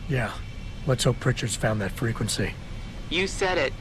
Yeah. Let's hope Pritchard's found that frequency. You said it.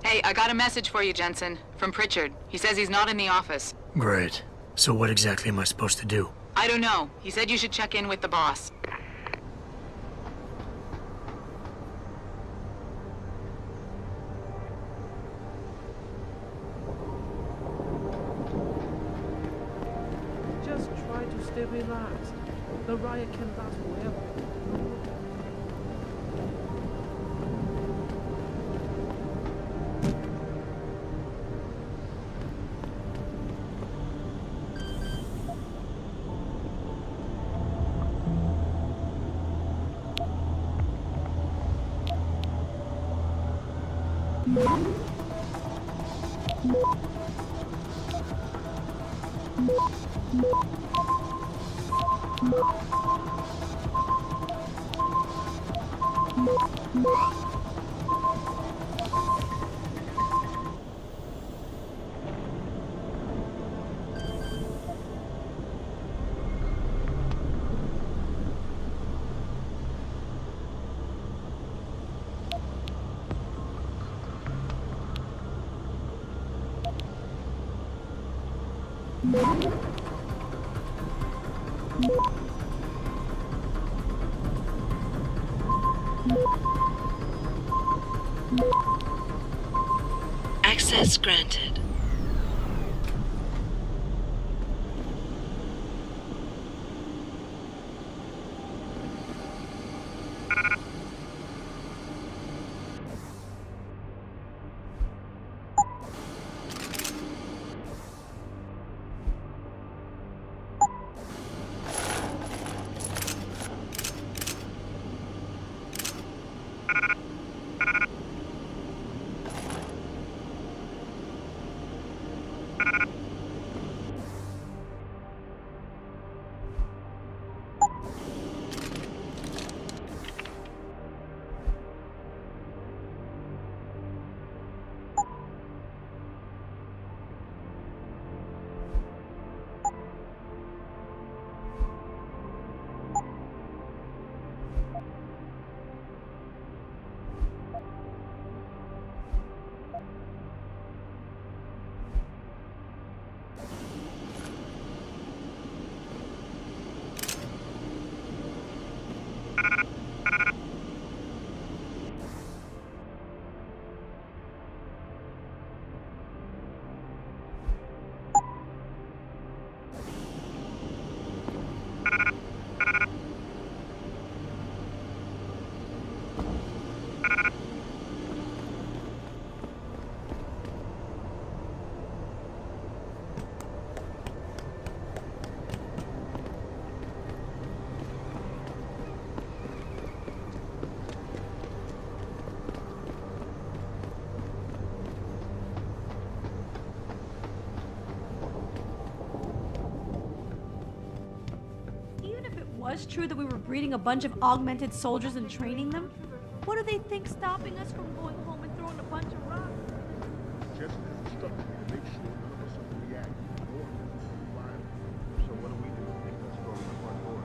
Hey, I got a message for you, Jensen. From Pritchard. He says he's not in the office. Great. So what exactly am I supposed to do? I don't know. He said you should check in with the boss. Just try to stay relaxed. The riot can last forever. Access granted. Was true that we were breeding a bunch of augmented soldiers and training them? What do they think stopping us from going home and throwing a bunch of rocks? Just as instructed me to make sure none of us overreact. No one is survival. So what do we do? Let's go to the front door.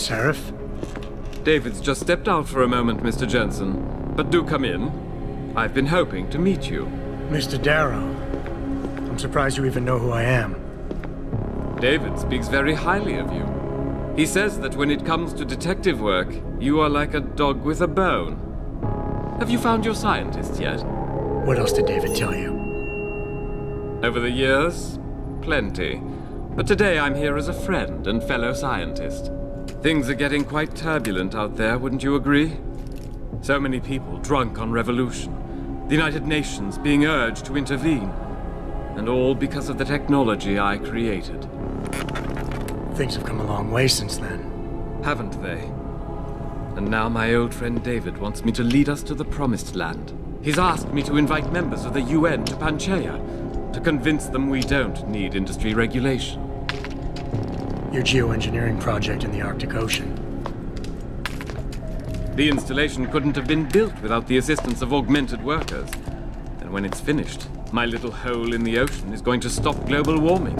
Seraph? David's just stepped out for a moment, Mr. Jensen. But do come in. I've been hoping to meet you. Mr. Darrow. I'm surprised you even know who I am. David speaks very highly of you. He says that when it comes to detective work, you are like a dog with a bone. Have you found your scientist yet? What else did David tell you? Over the years, plenty. But today I'm here as a friend and fellow scientist. Things are getting quite turbulent out there, wouldn't you agree? So many people drunk on revolution. The United Nations being urged to intervene. And all because of the technology I created. Things have come a long way since then. Haven't they? And now my old friend David wants me to lead us to the Promised Land. He's asked me to invite members of the UN to Panchaea, to convince them we don't need industry regulation. Your geoengineering project in the Arctic Ocean. The installation couldn't have been built without the assistance of augmented workers. And when it's finished, my little hole in the ocean is going to stop global warming.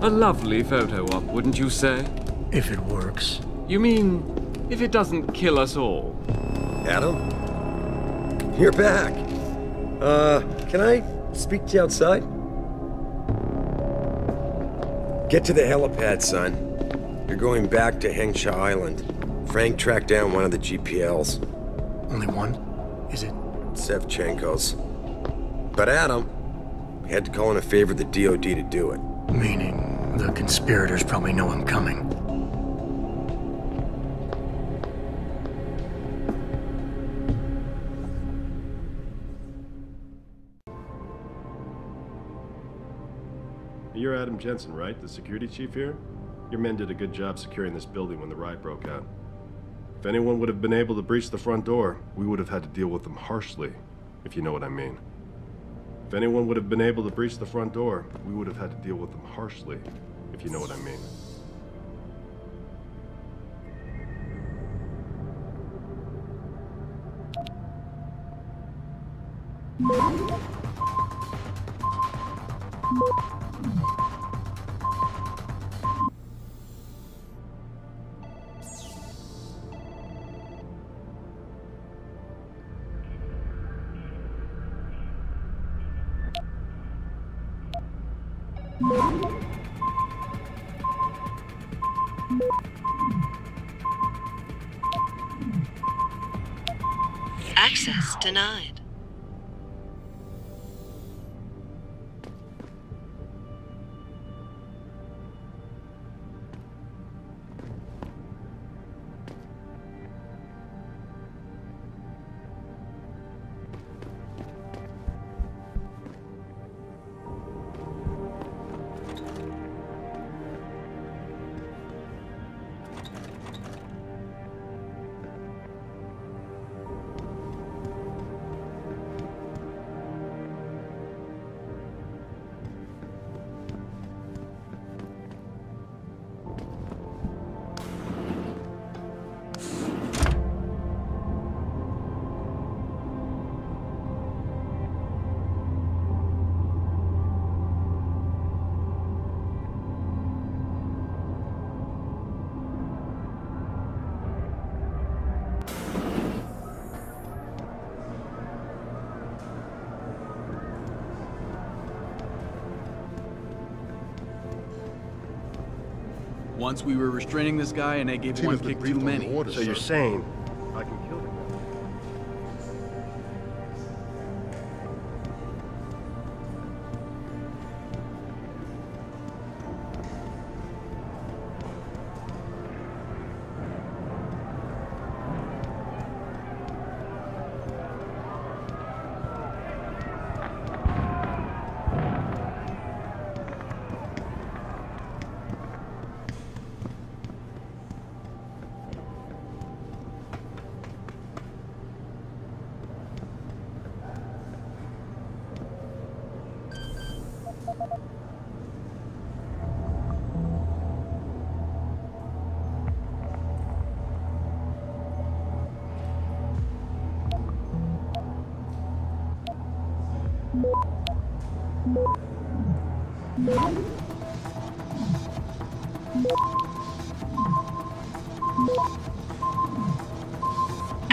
A lovely photo op, wouldn't you say? If it works. You mean, if it doesn't kill us all? Adam? You're back. Can I speak to you outside? Get to the helipad, son. You're going back to Hengsha Island. Frank tracked down one of the GPLs. Only one? Is it? Sevchenko's. But Adam, we had to call in a favor of the DOD to do it. Meaning, the conspirators probably know I'm coming. You're Adam Jensen, right? The security chief here? Your men did a good job securing this building when the riot broke out. If anyone would have been able to breach the front door, we would have had to deal with them harshly, if you know what I mean. If anyone would have been able to breach the front door, we would have had to deal with them harshly, if you know what I mean. Access denied. Once we were restraining this guy and they gave one kick too many. So you're saying I can kill him?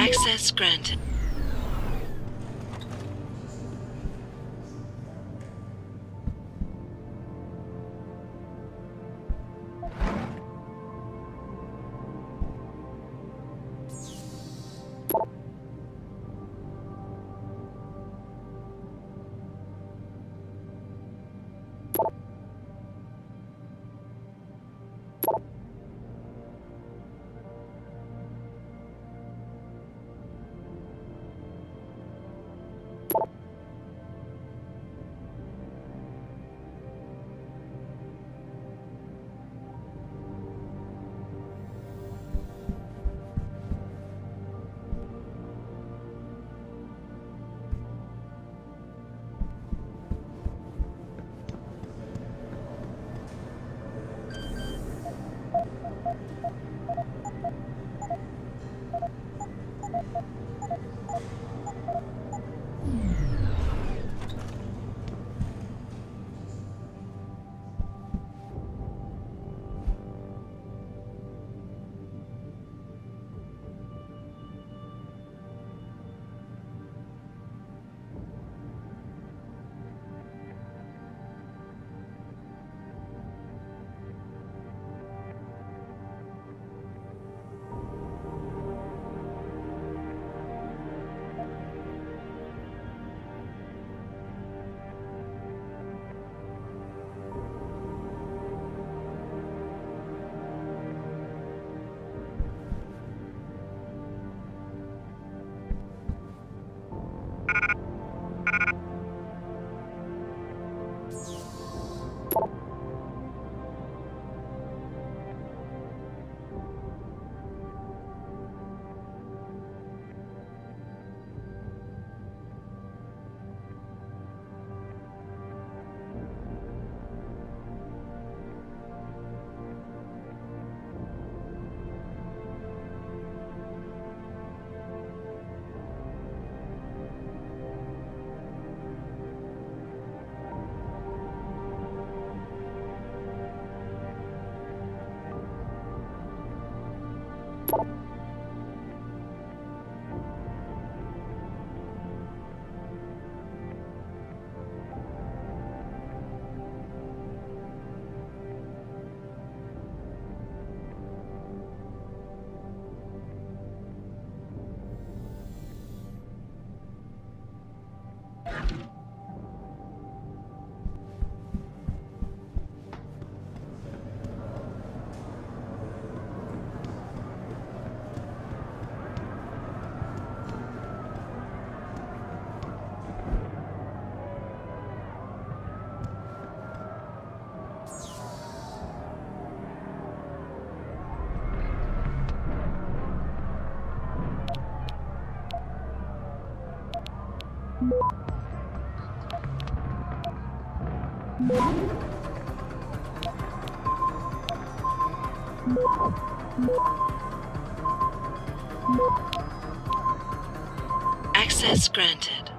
Access granted. Access granted.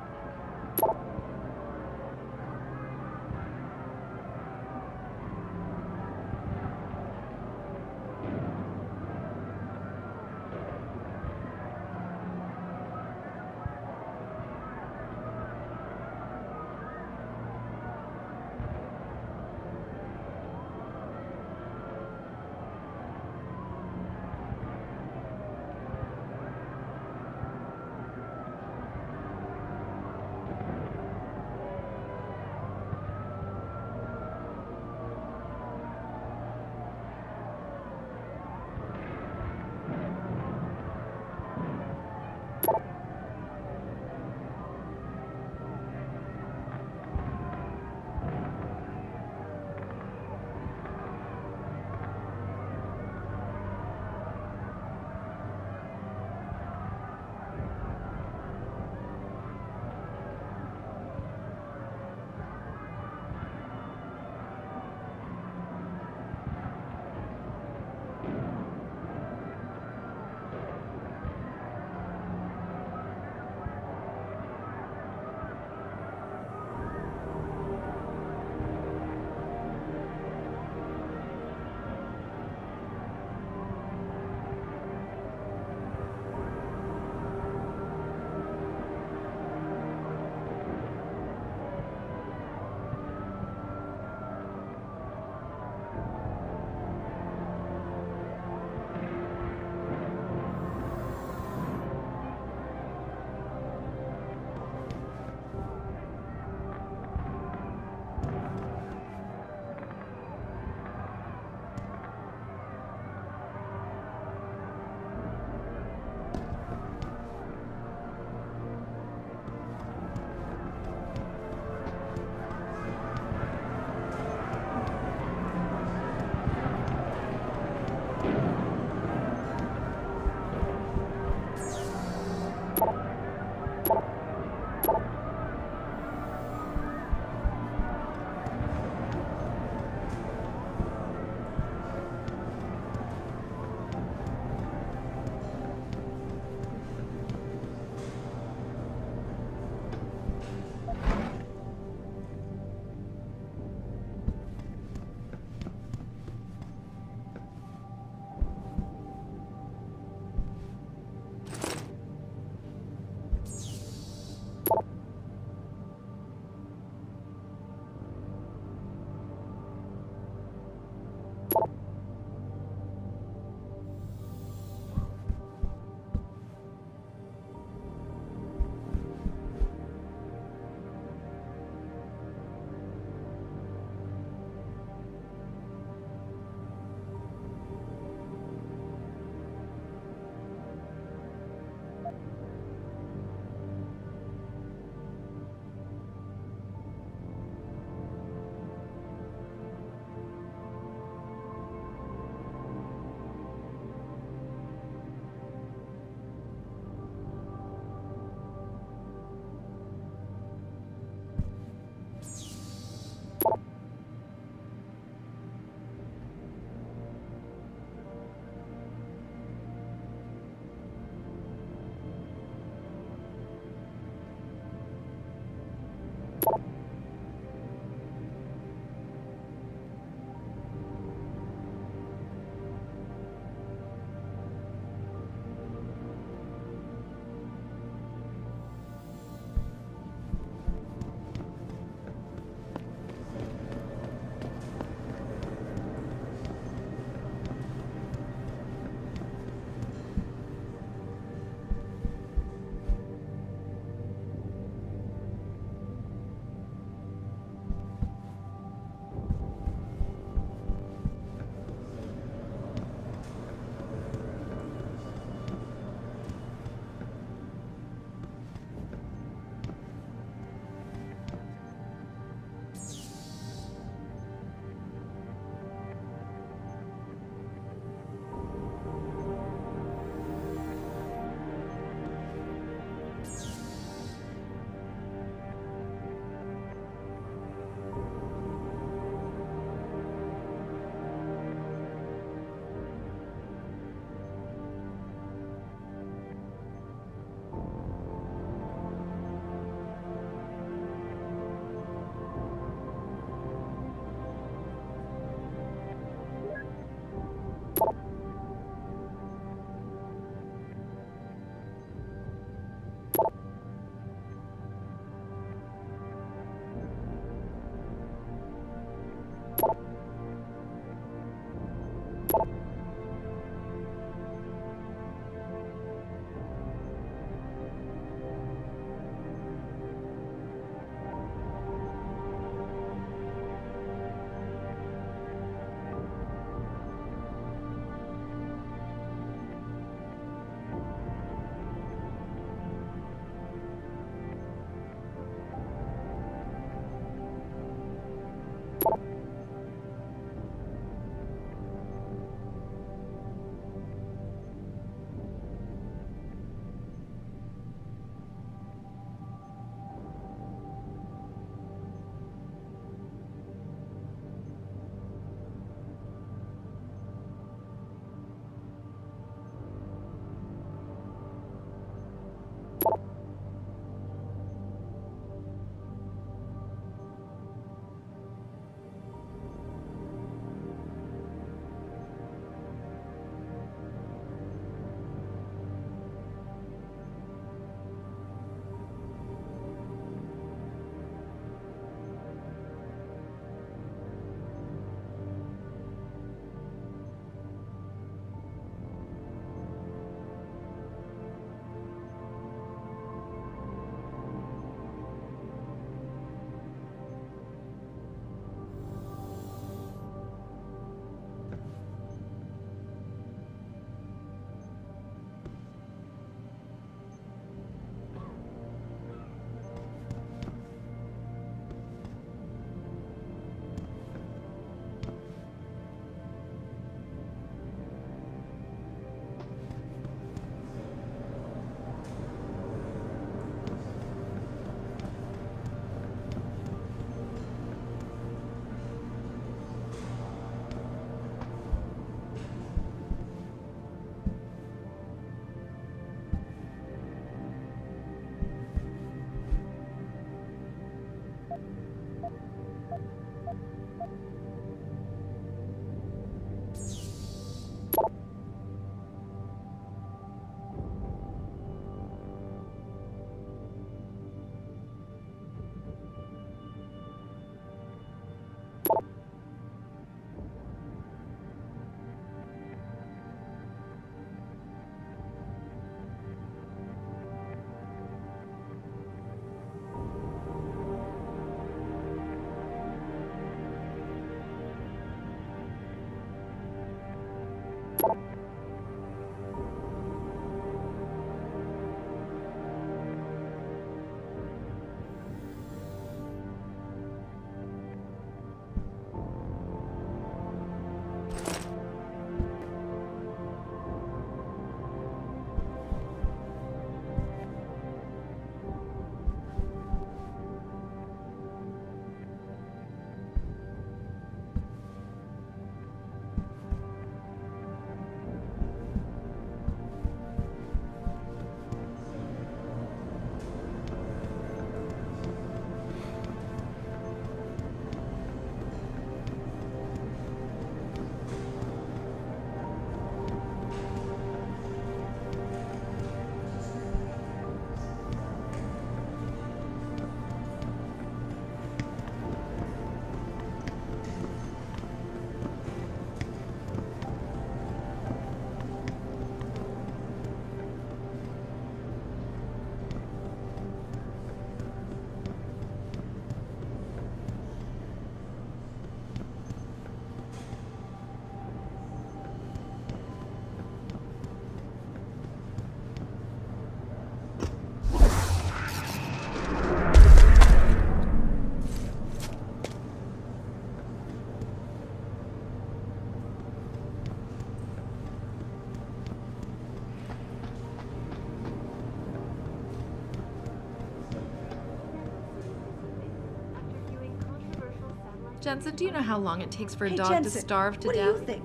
Jensen, do you know how long it takes for a Hey, dog Jensen, to starve to what death? do you think?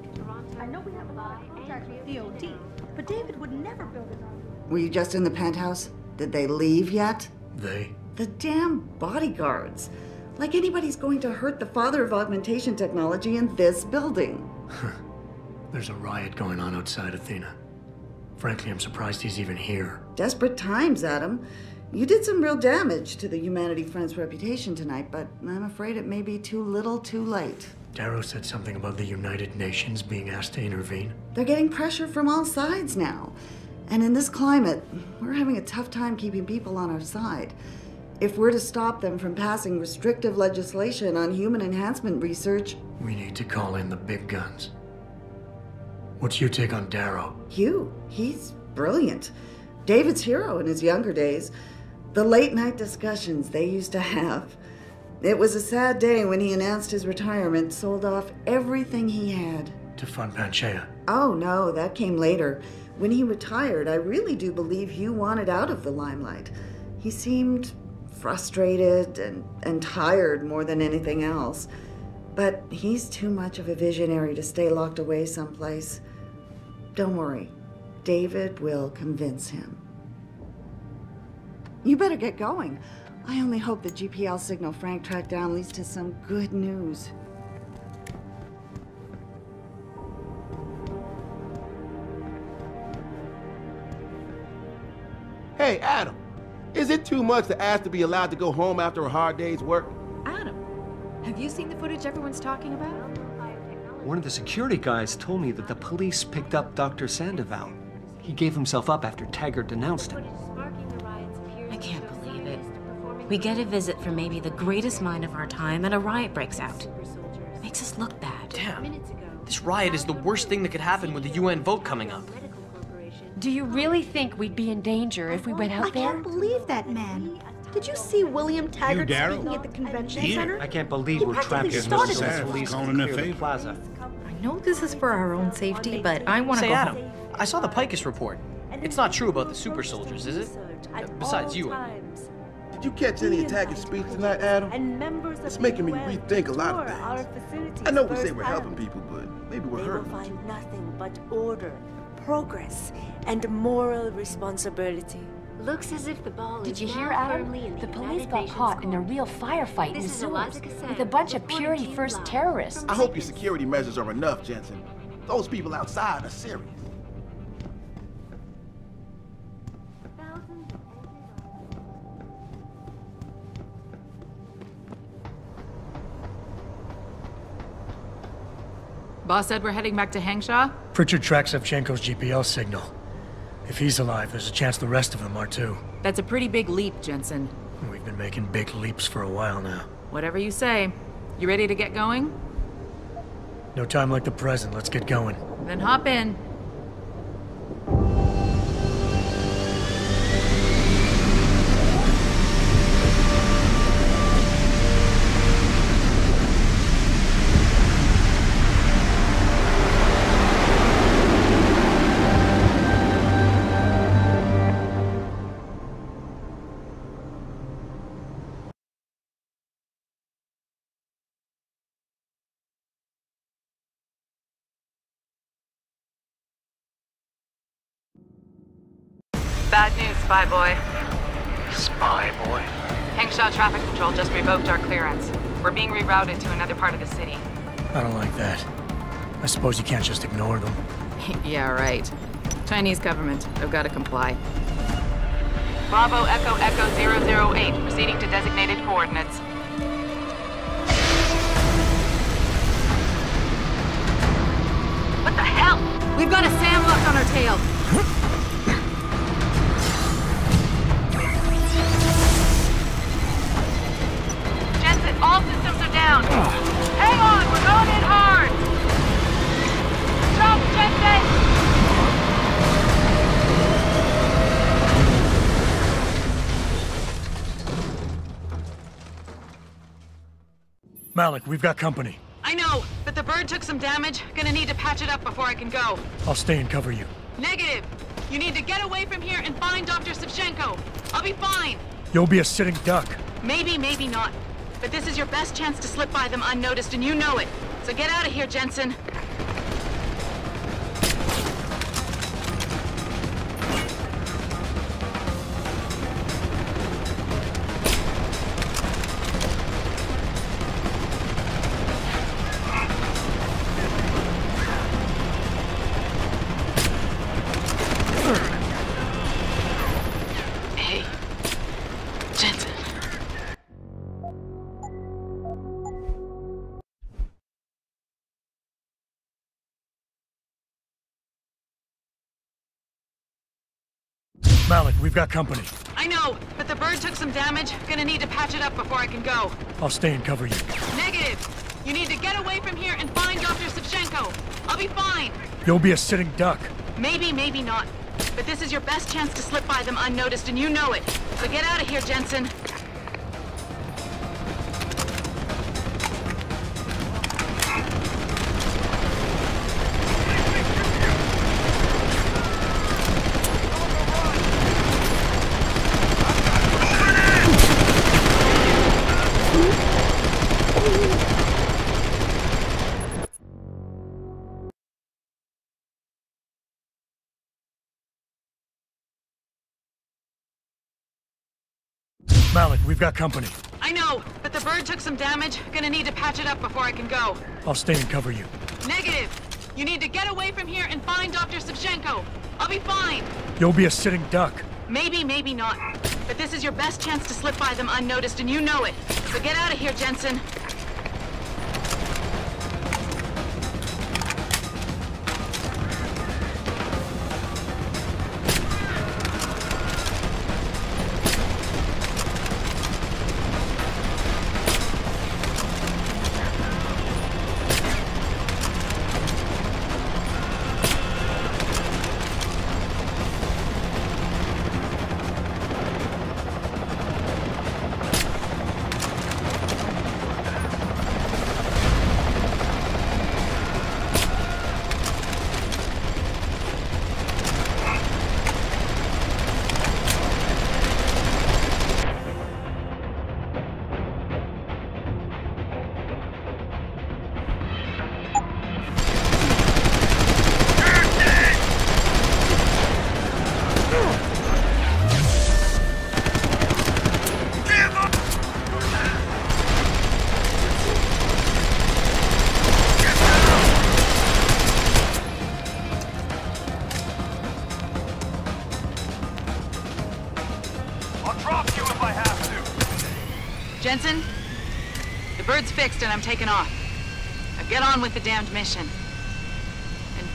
I know we have a lot of contracts with DOD, but David would never build an army. Were you just in the penthouse? Did they leave yet? They? The damn bodyguards. Like anybody's going to hurt the father of augmentation technology in this building. There's a riot going on outside Athena. Frankly, I'm surprised he's even here. Desperate times, Adam. You did some real damage to the Humanity Front's reputation tonight, but I'm afraid it may be too little too late. Darrow said something about the United Nations being asked to intervene. They're getting pressure from all sides now. And in this climate, we're having a tough time keeping people on our side. If we're to stop them from passing restrictive legislation on human enhancement research... We need to call in the big guns. What's your take on Darrow? He's brilliant. David's hero in his younger days. The late-night discussions they used to have. It was a sad day when he announced his retirement, sold off everything he had. To fund Panchea. Oh no, that came later. When he retired, I really do believe Hugh wanted out of the limelight. He seemed frustrated and tired more than anything else. But he's too much of a visionary to stay locked away someplace. Don't worry, David will convince him. You better get going. I only hope the GPL signal Frank tracked down leads to some good news. Hey, Adam, is it too much to ask to be allowed to go home after a hard day's work? Adam, have you seen the footage everyone's talking about? One of the security guys told me that the police picked up Dr. Sandoval. He gave himself up after Taggart denounced him. I can't believe it. We get a visit from maybe the greatest mind of our time, and a riot breaks out. Makes us look bad. Damn. This riot is the worst thing that could happen with the UN vote coming up. Do you really think we'd be in danger if we went out there? I can't believe that man. Did you see William Taggart speaking at the convention center? I can't believe we're trapped in the police calling in the plaza. I know this is for our own safety, but I want to Say, go Adam, home. I saw the Picus report. It's not true about the super soldiers, is it? Besides you. Did you catch any of Taggart's speech tonight, Adam? It's making me rethink a lot of things. I know we say we're helping people, but maybe we're hurting them. They will find nothing but order, progress, and moral responsibility. Looks as if the ball Did you hear, Adam? The police got caught in a real firefight in the sewers with a bunch of Purity First terrorists. I hope your security measures are enough, Jensen. Those people outside are serious. Boss said we're heading back to Hangshaw? Pritchard tracks Shevchenko's GPL signal. If he's alive, there's a chance the rest of them are too. That's a pretty big leap, Jensen. We've been making big leaps for a while now. Whatever you say. You ready to get going? No time like the present. Let's get going. Then hop in. Bad news, Spy Boy. Spy Boy? Hangshaw Traffic Control just revoked our clearance. We're being rerouted to another part of the city. I don't like that. I suppose you can't just ignore them. Yeah, right. Chinese government. They've got to comply. Bravo Echo Echo 008, proceeding to designated coordinates. What the hell? We've got a sandlock on our tail. Jensen, all systems are down. Hang on, we're going in hard. Jump, Jensen! Malik, we've got company. I know, but the bird took some damage. Gonna need to patch it up before I can go. I'll stay and cover you. Negative. You need to get away from here and find Dr. Savchenko. I'll be fine. You'll be a sitting duck. Maybe, maybe not. But this is your best chance to slip by them unnoticed, and you know it. So get out of here, Jensen. Hey, Jensen. Malik, we've got company. I know, but the bird took some damage. Gonna need to patch it up before I can go. I'll stay and cover you. Negative. You need to get away from here and find Dr. Savchenko. I'll be fine. You'll be a sitting duck. Maybe, maybe not. But this is your best chance to slip by them unnoticed, and you know it. So get out of here, Jensen. Malik, we've got company. I know, but the bird took some damage. Gonna need to patch it up before I can go. I'll stay and cover you. Negative! You need to get away from here and find Dr. Savchenko. I'll be fine. You'll be a sitting duck. Maybe, maybe not. But this is your best chance to slip by them unnoticed, and you know it. So get out of here, Jensen. Jensen, the bird's fixed and I'm taking off. Now get on with the damned mission. And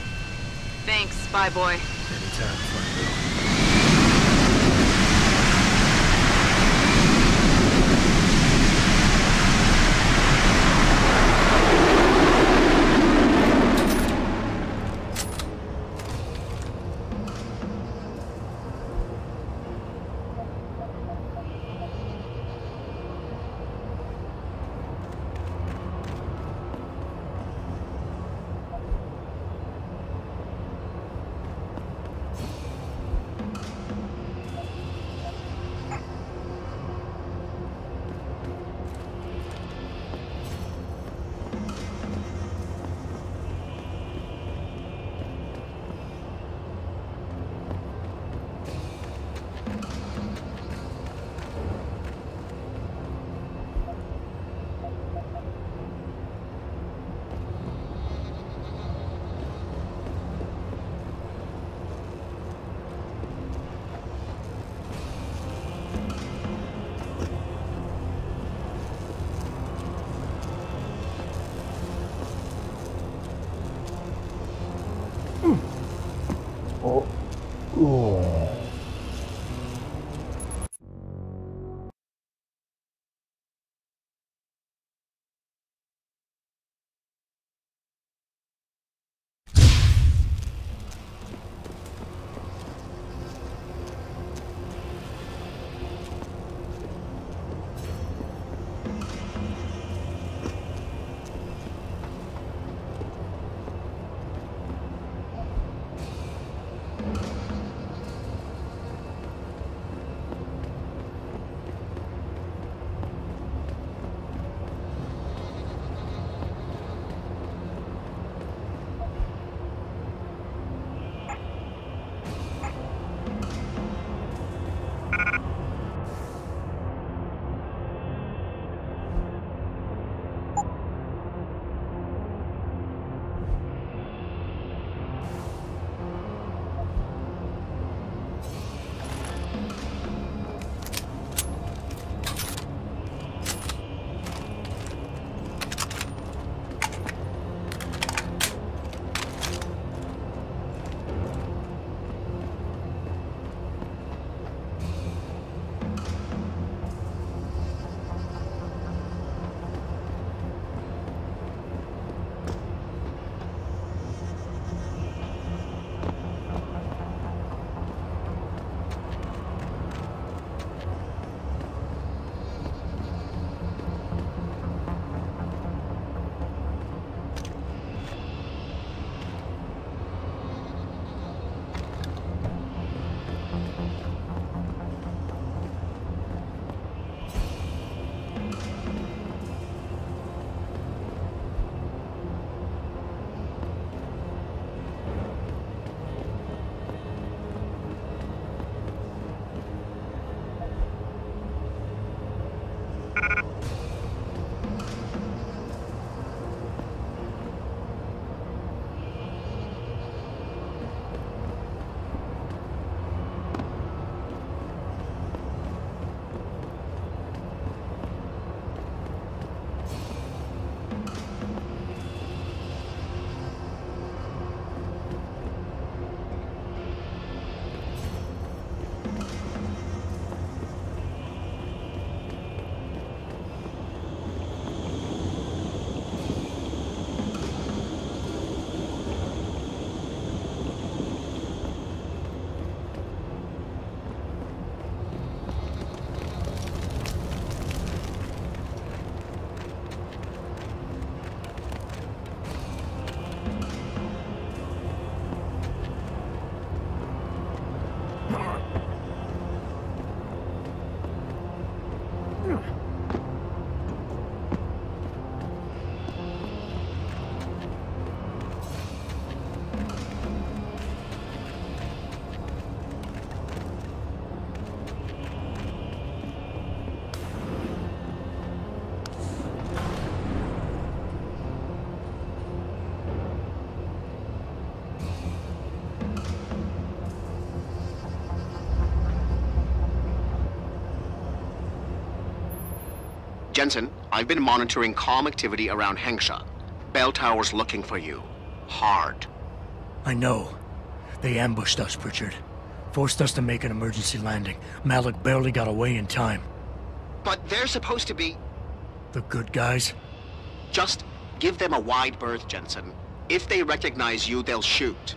thanks, Spy Boy. Anytime, fun girl. Jensen, I've been monitoring comm activity around Hengsha. Bell Tower's looking for you. Hard. I know. They ambushed us, Pritchard. Forced us to make an emergency landing. Malik barely got away in time. But they're supposed to be... The good guys? Just give them a wide berth, Jensen. If they recognize you, they'll shoot.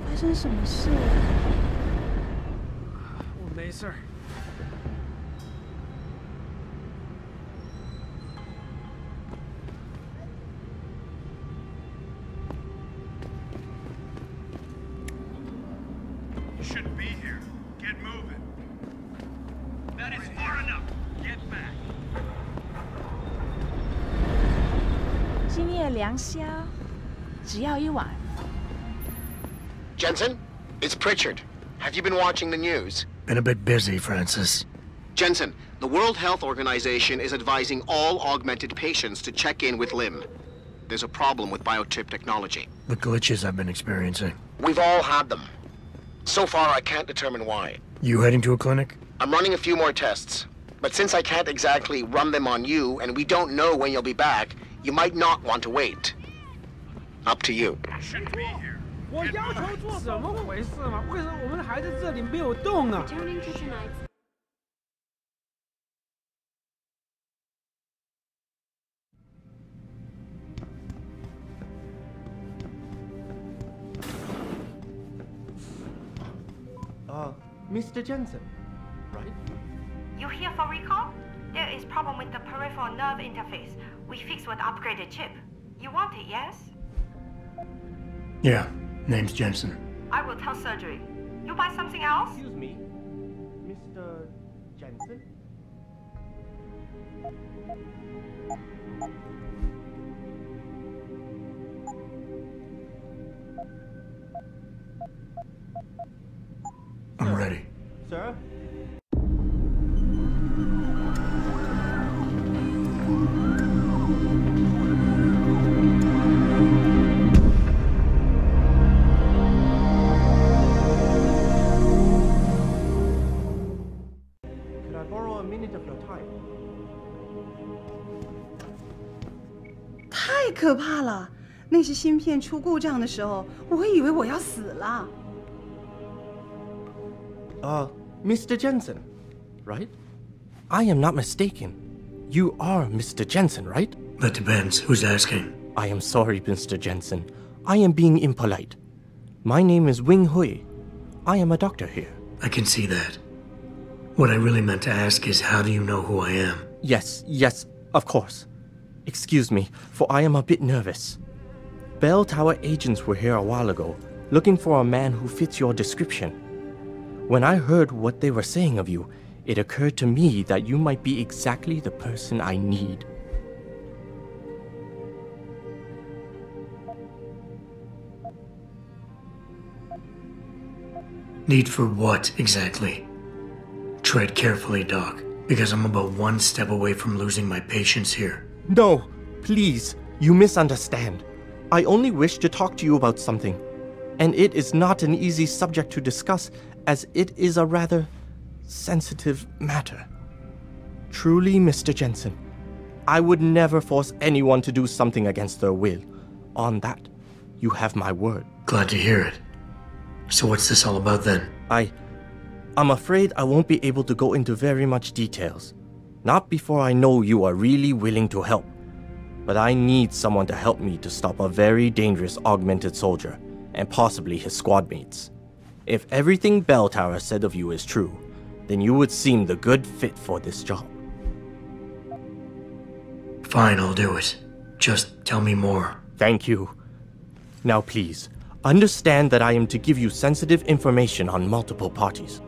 发生什么事？我没事儿。You shouldn't be here. Get moving. That is far enough. Get back. 今夜良宵，只要一碗。 Jensen, it's Pritchard. Have you been watching the news? Been a bit busy, Francis. Jensen, the World Health Organization is advising all augmented patients to check in with Lim. There's a problem with biochip technology. The glitches I've been experiencing. We've all had them. So far, I can't determine why. You heading to a clinic? I'm running a few more tests. But since I can't exactly run them on you, and we don't know when you'll be back, you might not want to wait. Up to you. You shouldn't be here. 我要求做怎么回事嘛？为什么我们还在这里没有动啊？ Mr. Jensen, right? You here for recall? There is problem with the peripheral nerve interface. We fixed with upgraded chip. You want it, yes? Yeah, name's Jensen. I will tell surgery. You buy something else? Excuse me, Mr. Jensen? I'm ready. Sir? borrow a minute of your time? 太可怕了！那些芯片出故障的时候，我以为我要死了。Mr. Jensen, right? I am not mistaken. You are Mr. Jensen, right? That depends. Who's asking? I am sorry, Mr. Jensen. I am being impolite. My name is Wing Hui. I am a doctor here. I can see that. What I really meant to ask is, how do you know who I am? Yes, of course. Excuse me, for I am a bit nervous. Bell Tower agents were here a while ago, looking for a man who fits your description. When I heard what they were saying of you, it occurred to me that you might be exactly the person I need. Need for what, exactly? Tread carefully, Doc, because I'm about one step away from losing my patience here. No, please, you misunderstand. I only wish to talk to you about something. And it is not an easy subject to discuss, as it is a rather sensitive matter. Truly, Mr. Jensen, I would never force anyone to do something against their will. On that, you have my word. Glad to hear it. So what's this all about then? I'm afraid I won't be able to go into very much details. Not before I know you are really willing to help. But I need someone to help me to stop a very dangerous augmented soldier, and possibly his squad mates. If everything Bell Tower said of you is true, then you would seem the good fit for this job. Fine, I'll do it. Just tell me more. Thank you. Now please, understand that I am to give you sensitive information on multiple parties.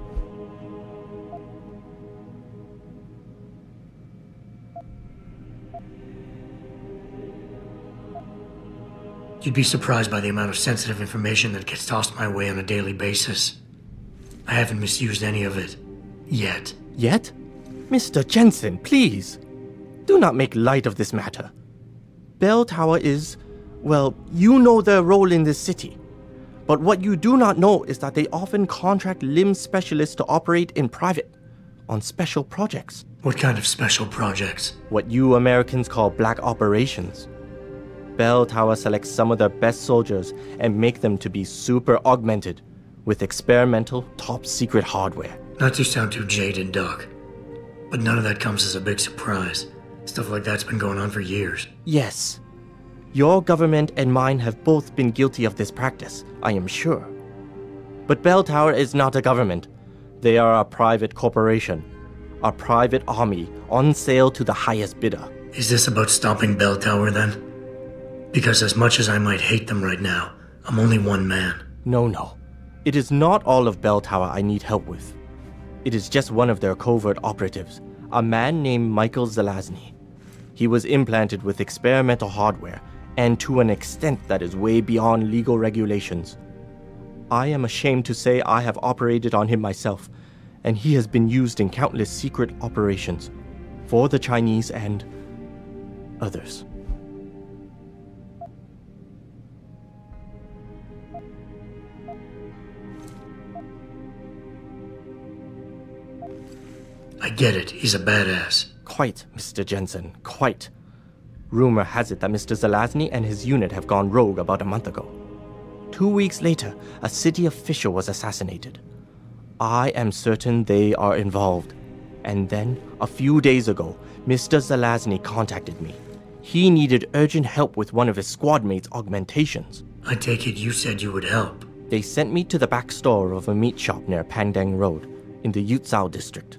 You'd be surprised by the amount of sensitive information that gets tossed my way on a daily basis. I haven't misused any of it. Yet. Yet? Mr. Jensen, please. Do not make light of this matter. Bell Tower is, well, you know their role in this city. But what you do not know is that they often contract limb specialists to operate in private, on special projects. What kind of special projects? What you Americans call black operations. Bell Tower selects some of their best soldiers and make them to be super augmented with experimental, top-secret hardware. Not to sound too jaded, Doc, but none of that comes as a big surprise. Stuff like that's been going on for years. Yes. Your government and mine have both been guilty of this practice, I am sure. But Bell Tower is not a government. They are a private corporation. A private army on sale to the highest bidder. Is this about stopping Bell Tower, then? Because as much as I might hate them right now, I'm only one man. No. It is not all of Bell Tower I need help with. It is just one of their covert operatives, a man named Michael Zelazny. He was implanted with experimental hardware, and to an extent that is way beyond legal regulations. I am ashamed to say I have operated on him myself, and he has been used in countless secret operations for the Chinese and others. I get it. He's a badass. Quite, Mr. Jensen, quite. Rumor has it that Mr. Zelazny and his unit have gone rogue about a month ago. 2 weeks later, a city official was assassinated. I am certain they are involved. And then, a few days ago, Mr. Zelazny contacted me. He needed urgent help with one of his squad mates' augmentations. I take it you said you would help. They sent me to the back store of a meat shop near Pangdang Road, in the Yutzao district.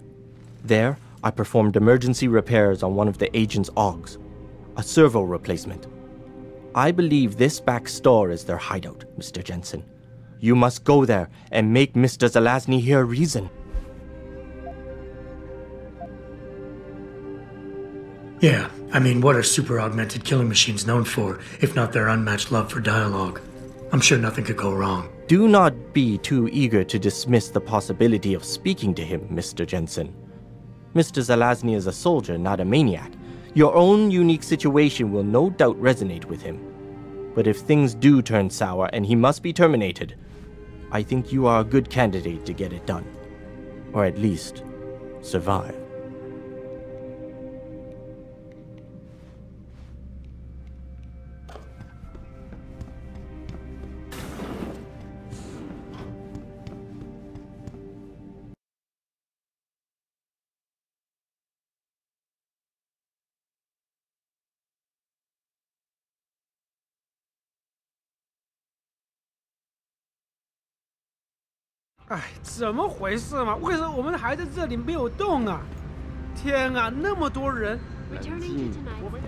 There, I performed emergency repairs on one of the agent's augs, a servo replacement. I believe this back store is their hideout, Mr. Jensen. You must go there and make Mr. Zelazny hear reason. Yeah, I mean, what are super augmented killing machines known for, if not their unmatched love for dialogue? I'm sure nothing could go wrong. Do not be too eager to dismiss the possibility of speaking to him, Mr. Jensen. Mr. Zelazny is a soldier, not a maniac. Your own unique situation will no doubt resonate with him. But if things do turn sour and he must be terminated, I think you are a good candidate to get it done. Or at least, survive. 哎，怎么回事嘛？为什么我们还在这里没有动啊？天啊，那么多人！冷静，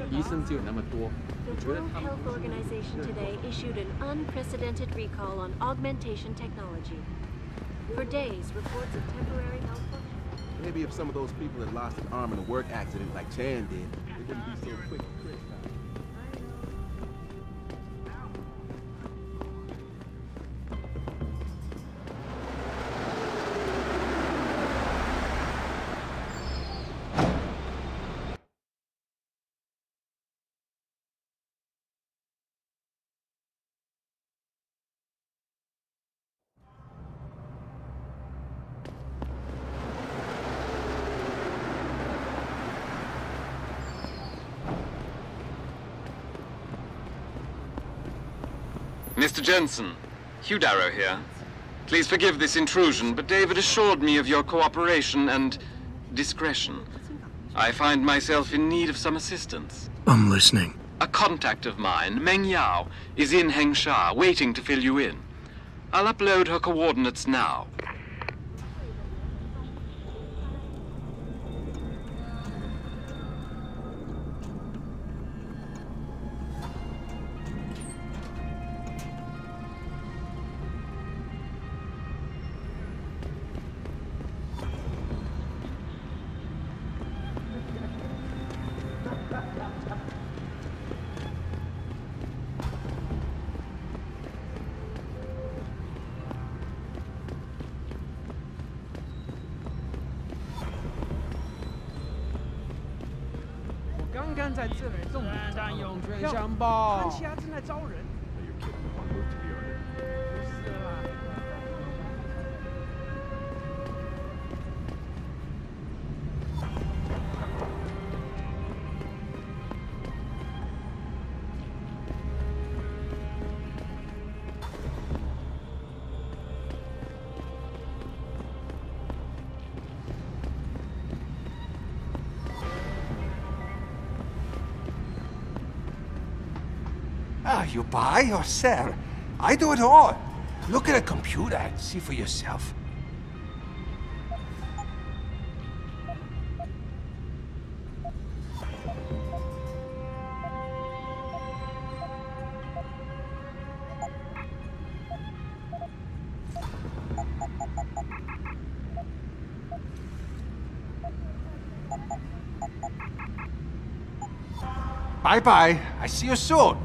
医生只有那么多。The World Health Organization today issued an unprecedented recall on augmentation technology. For days, reports of temporary malfunction. Maybe if some of those people had lost an arm in a work accident like Chan did, they wouldn't be so quick to criticize. Mr. Jensen, Hugh Darrow here. Please forgive this intrusion, but David assured me of your cooperation and discretion. I find myself in need of some assistance. I'm listening. A contact of mine, Meng Yao, is in Hengsha, waiting to fill you in. I'll upload her coordinates now. You buy or sell? I do it all. Look at a computer and see for yourself. Bye-bye. I see you soon.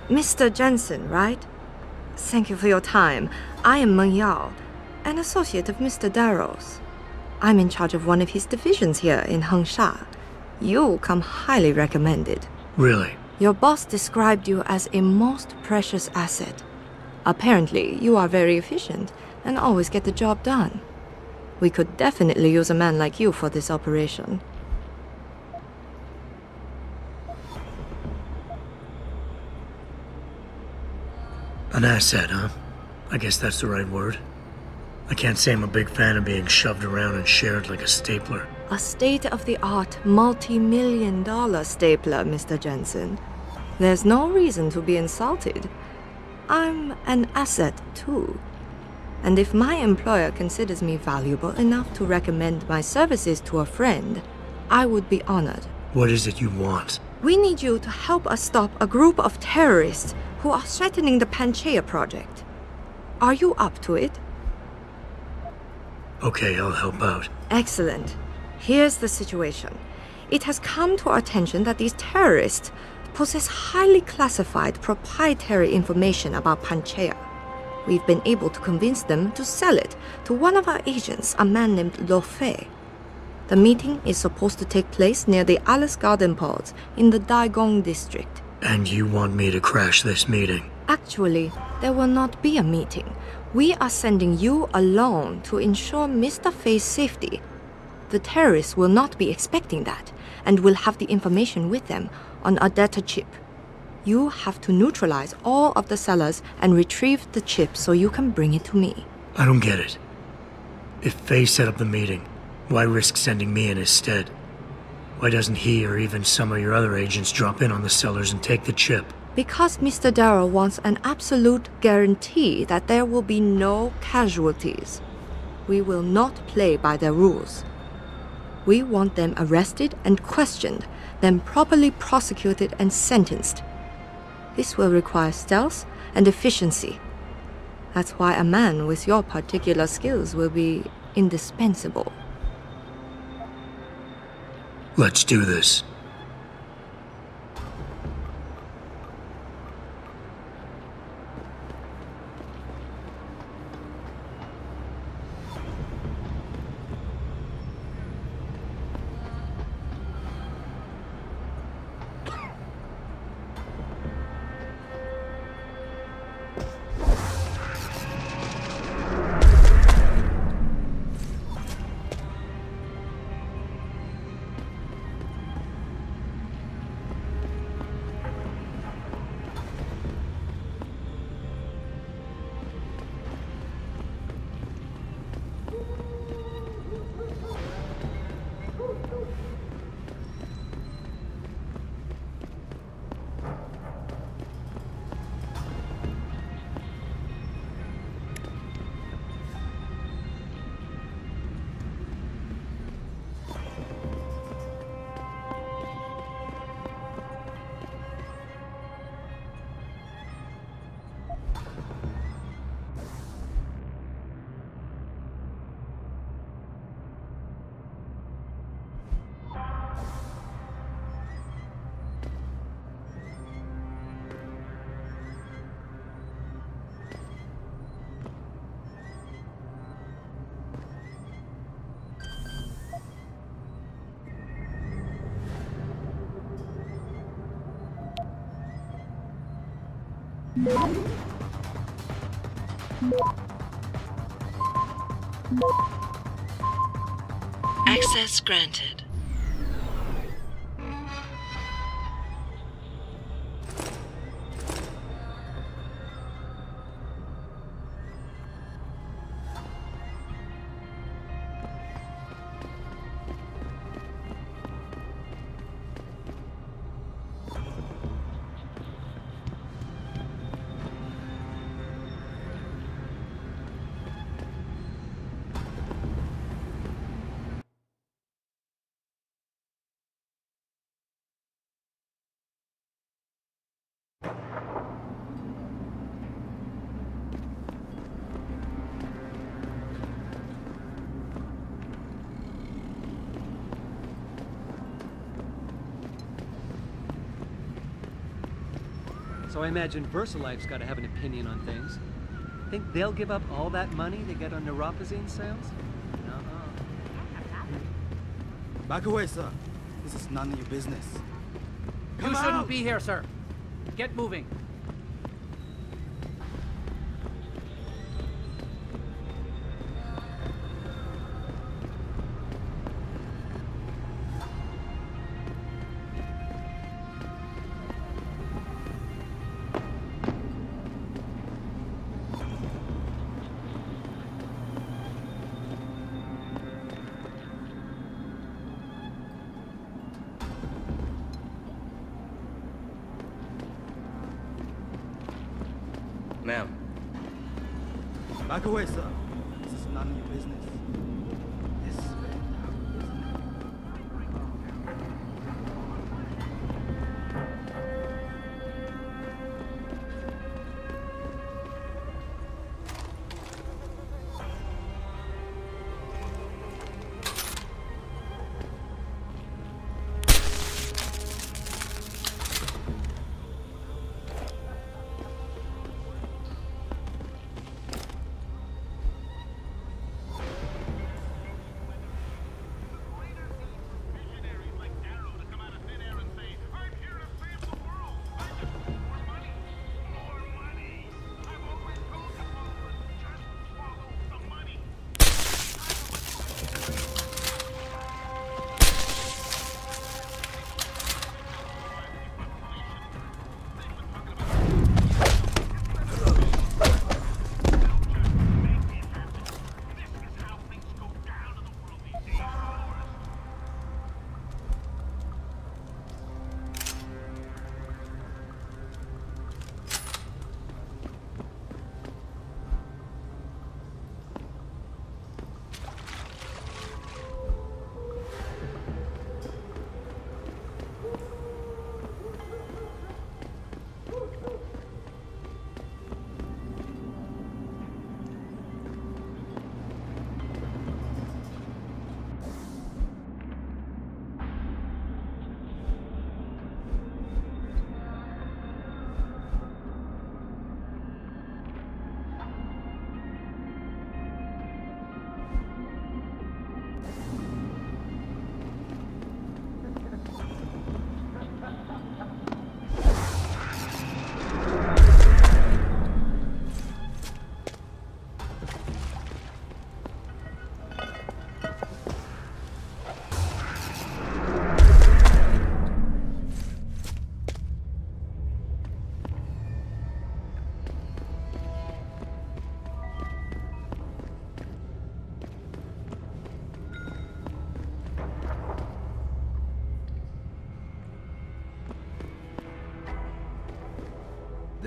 Mr. Jensen, right? Thank you for your time. I am Meng Yao, an associate of Mr. Darrow's. I'm in charge of one of his divisions here in Hengsha. You come highly recommended. Really? Your boss described you as a most precious asset. Apparently, you are very efficient and always get the job done. We could definitely use a man like you for this operation. An asset, huh? I guess that's the right word. I can't say I'm a big fan of being shoved around and shared like a stapler. A state-of-the-art, multi-million-dollar stapler, Mr. Jensen. There's no reason to be insulted. I'm an asset, too. And if my employer considers me valuable enough to recommend my services to a friend, I would be honored. What is it you want? We need you to help us stop a group of terrorists who are threatening the Panchaea project. Are you up to it? Okay, I'll help out. Excellent. Here's the situation. It has come to our attention that these terrorists possess highly classified proprietary information about Panchaea. We've been able to convince them to sell it to one of our agents, a man named Lo Fei. The meeting is supposed to take place near the Alice Garden Pods in the Daigong district. And you want me to crash this meeting? Actually, there will not be a meeting. We are sending you alone to ensure Mr. Fei's safety. The terrorists will not be expecting that, and will have the information with them on a data chip. You have to neutralize all of the sellers and retrieve the chip so you can bring it to me. I don't get it. If Fei set up the meeting, why risk sending me in his stead? Why doesn't he or even some of your other agents drop in on the sellers and take the chip? Because Mr. Darrow wants an absolute guarantee that there will be no casualties. We will not play by their rules. We want them arrested and questioned, then properly prosecuted and sentenced. This will require stealth and efficiency. That's why a man with your particular skills will be indispensable. Let's do this. Access granted. So I imagine VersaLife's got to have an opinion on things. Think they'll give up all that money they get on neuropozyne sales? Back away, sir. This is none of your business. You shouldn't be here, sir. Get moving. Ma'am. Back away, sir. This is none of your business. Yes,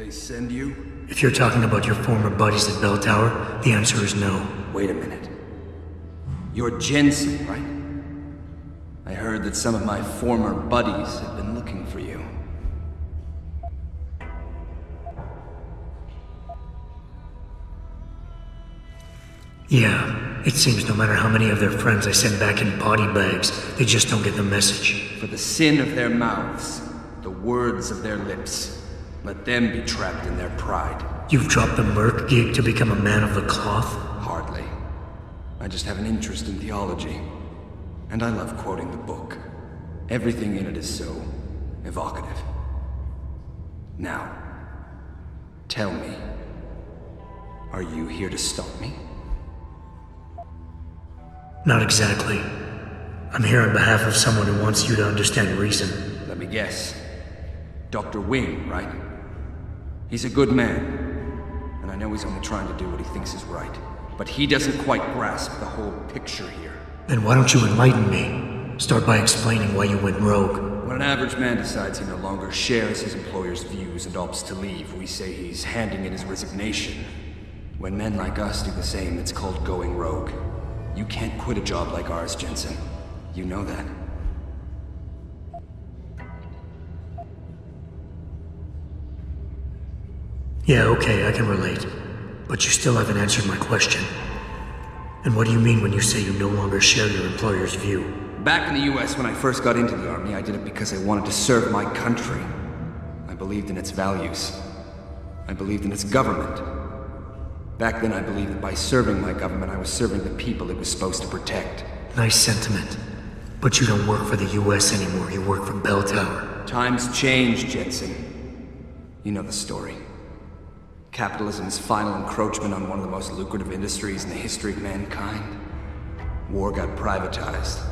they send you? If you're talking about your former buddies at Bell Tower, the answer is no. Wait a minute. You're Jensen, right? I heard that some of my former buddies have been looking for you. Yeah, it seems no matter how many of their friends I send back in body bags, they just don't get the message. For the sin of their mouths, the words of their lips, let them be trapped in their pride. You've dropped the merc gig to become a man of the cloth? Hardly. I just have an interest in theology. And I love quoting the book. Everything in it is so evocative. Now, tell me, are you here to stop me? Not exactly. I'm here on behalf of someone who wants you to understand reason. Let me guess. Dr. Wing, right? He's a good man. And I know he's only trying to do what he thinks is right. But he doesn't quite grasp the whole picture here. Then why don't you enlighten me? Start by explaining why you went rogue. When an average man decides he no longer shares his employer's views and opts to leave, we say he's handing in his resignation. When men like us do the same, it's called going rogue. You can't quit a job like ours, Jensen. You know that. Yeah, okay, I can relate. But you still haven't answered my question. And what do you mean when you say you no longer share your employer's view? Back in the US, when I first got into the Army, I did it because I wanted to serve my country. I believed in its values. I believed in its government. Back then, I believed that by serving my government, I was serving the people it was supposed to protect. Nice sentiment. But you don't work for the US anymore, you work for Bell Tower. Times change, Jensen. You know the story. Capitalism's final encroachment on one of the most lucrative industries in the history of mankind. War got privatized.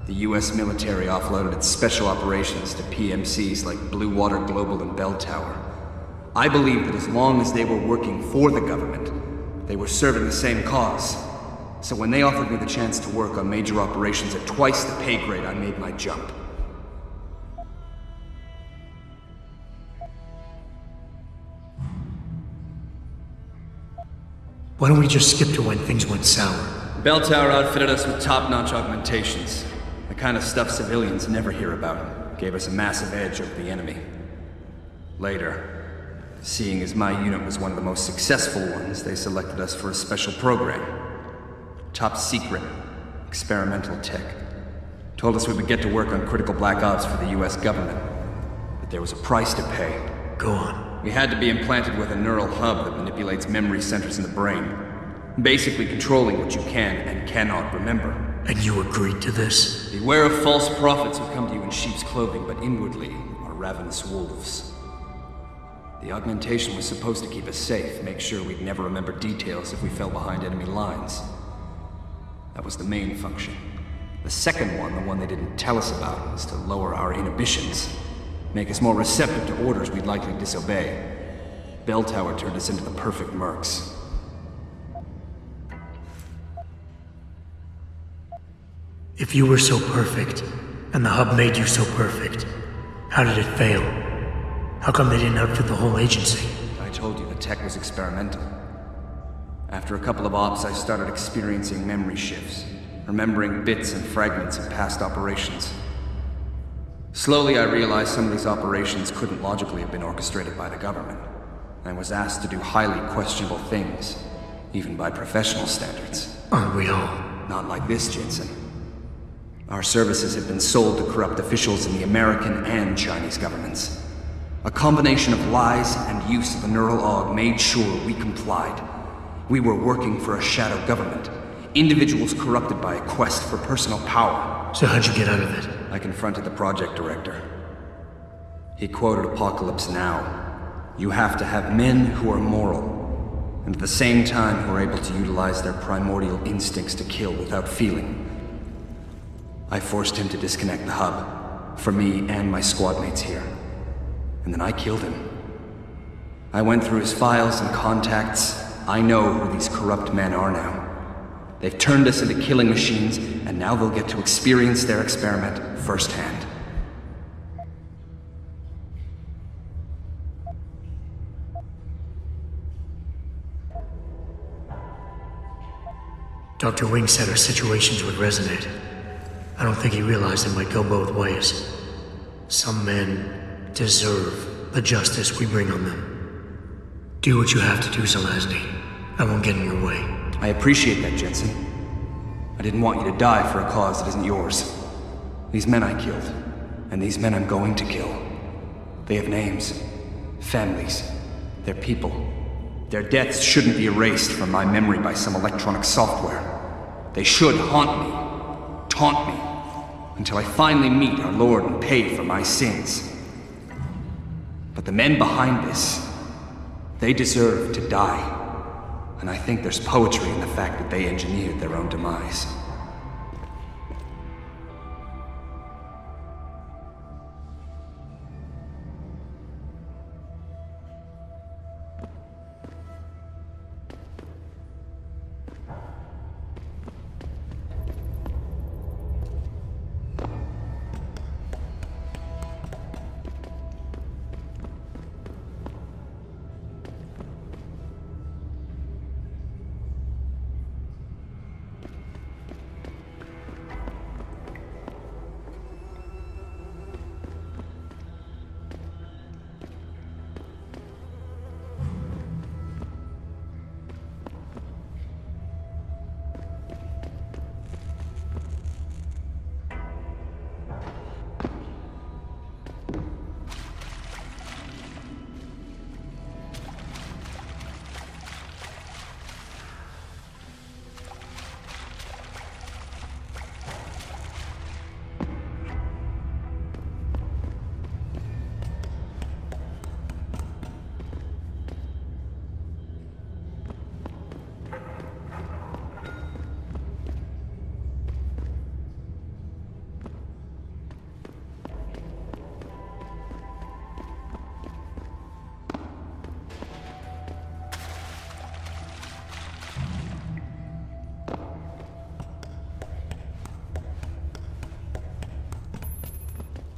The US military offloaded its special operations to PMCs like Blue Water Global and Bell Tower. I believed that as long as they were working for the government, they were serving the same cause. So when they offered me the chance to work on major operations at twice the pay grade, I made my jump. Why don't we just skip to when things went sour? Bell Tower outfitted us with top-notch augmentations. The kind of stuff civilians never hear about. Gave us a massive edge over the enemy. Later, seeing as my unit was one of the most successful ones, they selected us for a special program. Top secret, experimental tech. Told us we would get to work on critical black ops for the US government. But there was a price to pay. Go on. We had to be implanted with a neural hub that manipulates memory centers in the brain. Basically controlling what you can and cannot remember. And you agreed to this? Beware of false prophets who come to you in sheep's clothing, but inwardly are ravenous wolves. The augmentation was supposed to keep us safe, make sure we'd never remember details if we fell behind enemy lines. That was the main function. The second one, the one they didn't tell us about, was to lower our inhibitions. Make us more receptive to orders we'd likely disobey. Bell Tower turned us into the perfect mercs. If you were so perfect, and the hub made you so perfect, how did it fail? How come they didn't outfit the whole agency? I told you the tech was experimental. After a couple of ops, I started experiencing memory shifts, remembering bits and fragments of past operations. Slowly, I realized some of these operations couldn't logically have been orchestrated by the government. I was asked to do highly questionable things, even by professional standards. Aren't we all? Not like this, Jensen. Our services had been sold to corrupt officials in the American and Chinese governments. A combination of lies and use of the neural aug made sure we complied. We were working for a shadow government. Individuals corrupted by a quest for personal power. So how'd you get out of it? I confronted the project director. He quoted Apocalypse Now. You have to have men who are moral, and at the same time who are able to utilize their primordial instincts to kill without feeling. I forced him to disconnect the hub, for me and my squad mates here. And then I killed him. I went through his files and contacts. I know who these corrupt men are now. They've turned us into killing machines, and now they'll get to experience their experiment firsthand. Dr. Wing said our situations would resonate. I don't think he realized it might go both ways. Some men deserve the justice we bring on them. Do what you have to do, Zelazny. I won't get in your way. I appreciate that, Jensen. I didn't want you to die for a cause that isn't yours. These men I killed, and these men I'm going to kill. They have names, families, they're people. Their deaths shouldn't be erased from my memory by some electronic software. They should haunt me, taunt me, until I finally meet our Lord and pay for my sins. But the men behind this, they deserve to die. And I think there's poetry in the fact that they engineered their own demise.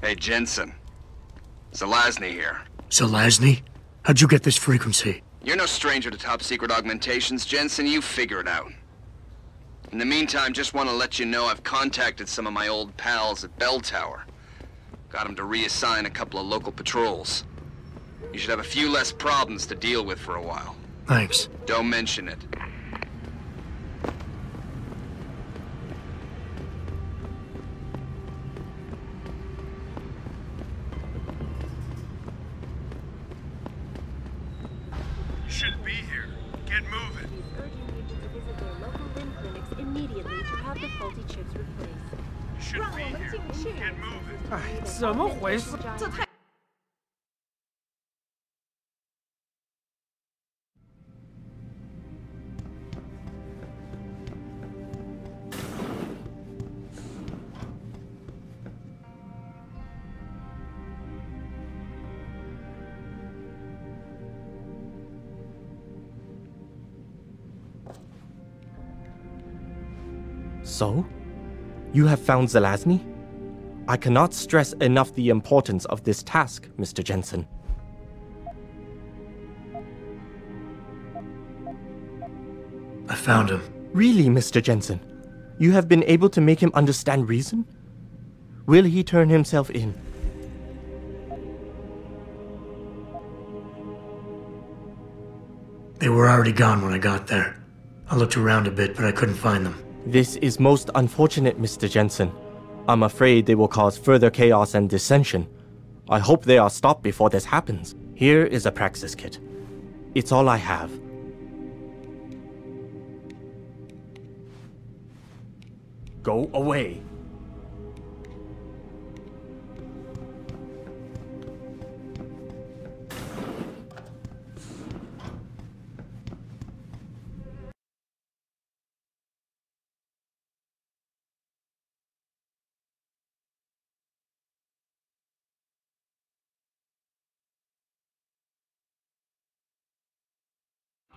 Hey, Jensen. Zelazny here. Zelazny? How'd you get this frequency? You're no stranger to top-secret augmentations, Jensen. You figure it out. In the meantime, just want to let you know I've contacted some of my old pals at Bell Tower. Got them to reassign a couple of local patrols. You should have a few less problems to deal with for a while. Thanks. Don't mention it. Shouldn't be here. Get moving. He's urging people to visit their local limb clinics immediately to have the faulty chips replaced. Shouldn't be here. Get moving. 哎，怎么回事？这太…… So? You have found Zelazny? I cannot stress enough the importance of this task, Mr. Jensen. I found him. Really, Mr. Jensen? You have been able to make him understand reason? Will he turn himself in? They were already gone when I got there. I looked around a bit, but I couldn't find them. This is most unfortunate, Mr. Jensen. I'm afraid they will cause further chaos and dissension. I hope they are stopped before this happens. Here is a praxis kit. It's all I have. Go away.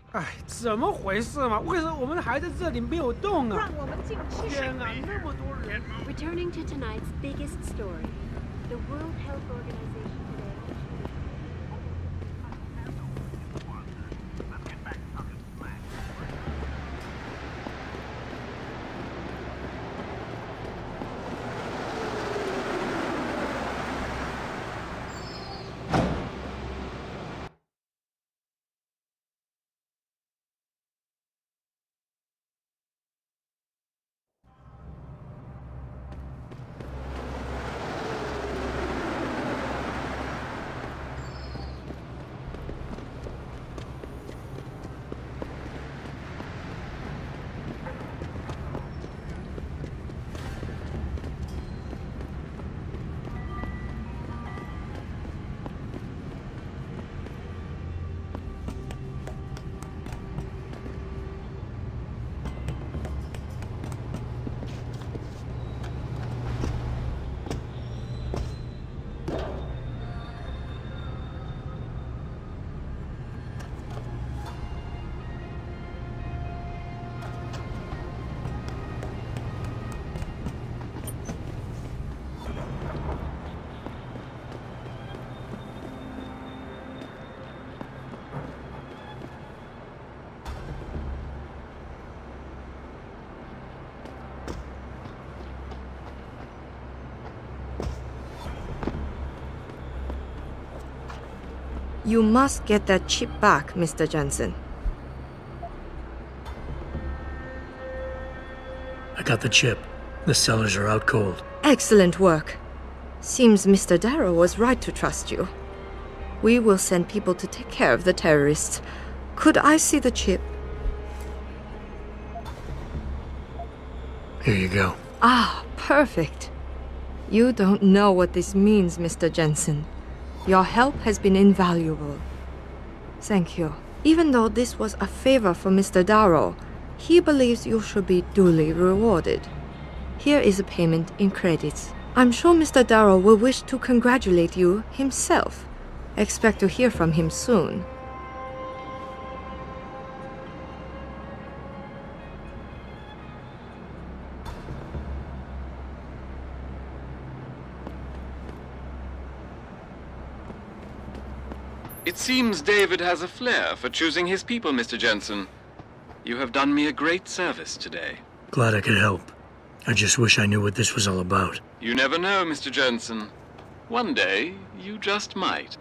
"哎，怎么回事嘛？为什么我们还在这里没有动啊？让我们进去！天啊，那么多人！" Returning to tonight's biggest story, the World Health Organization today. You must get that chip back, Mr. Jensen. I got the chip. The sellers are out cold. Excellent work. Seems Mr. Darrow was right to trust you. We will send people to take care of the terrorists. Could I see the chip? Here you go. Ah, perfect. You don't know what this means, Mr. Jensen. Your help has been invaluable. Thank you. Even though this was a favor for Mr. Darrow, he believes you should be duly rewarded. Here is a payment in credits. I'm sure Mr. Darrow will wish to congratulate you himself. Expect to hear from him soon. It seems David has a flair for choosing his people, Mr. Jensen. You have done me a great service today. Glad I could help. I just wish I knew what this was all about. You never know, Mr. Jensen. One day, you just might.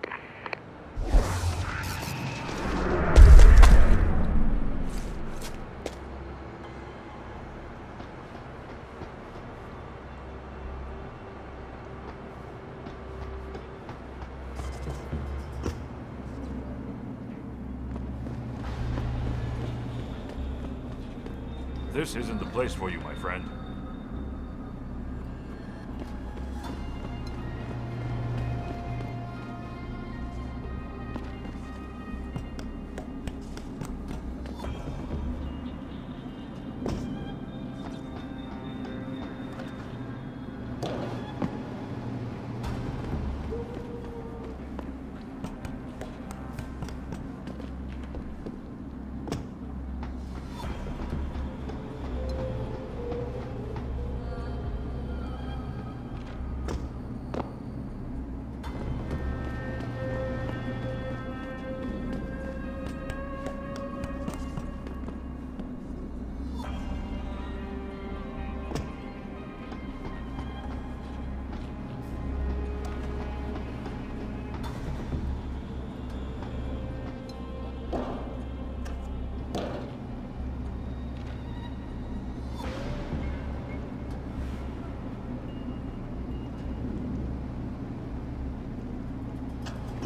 This isn't the place for you, my friend.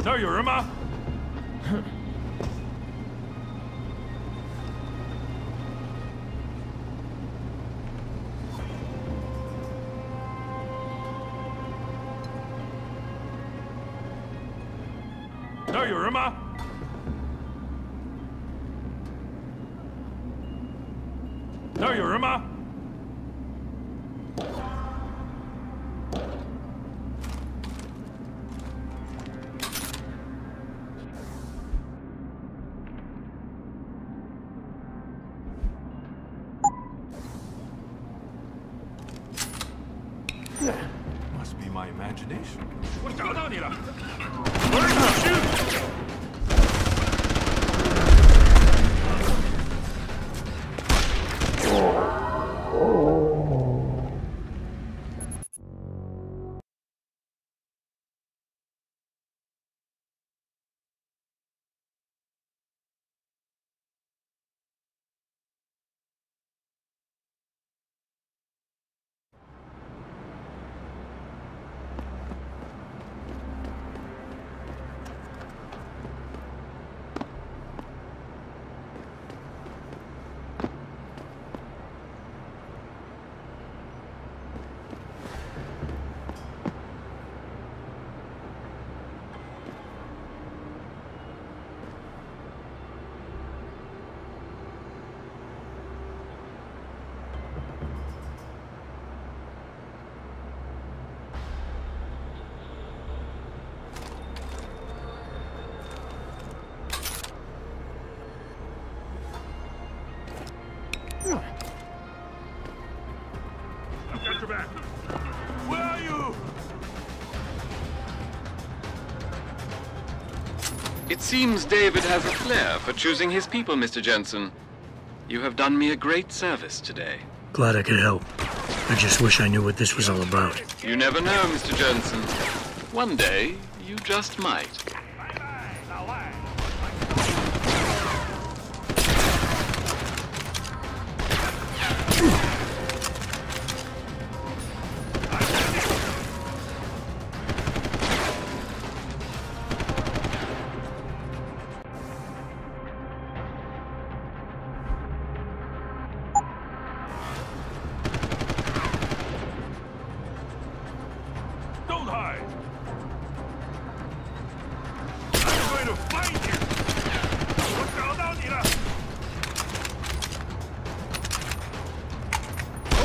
No, Yurima! No, Yurima! No, Yurima! Must be my imagination. 我找到你了！我是老师。 I've got your back. Where are you? It seems David has a flair for choosing his people, Mr. Jensen. You have done me a great service today. Glad I could help. I just wish I knew what this was all about. You never know, Mr. Jensen. One day, you just might. 老外，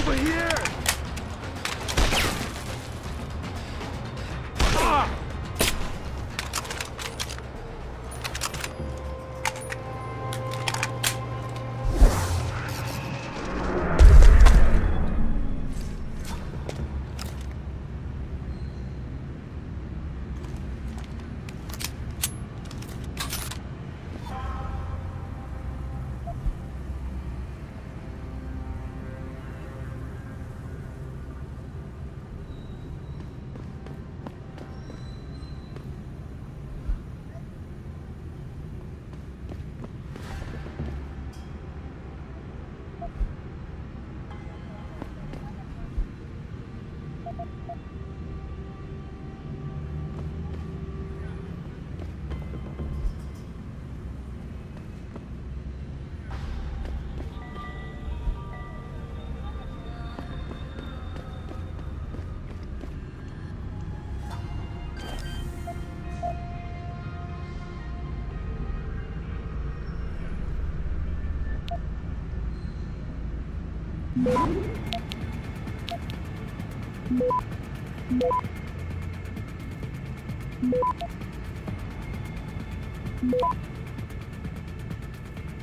Over here!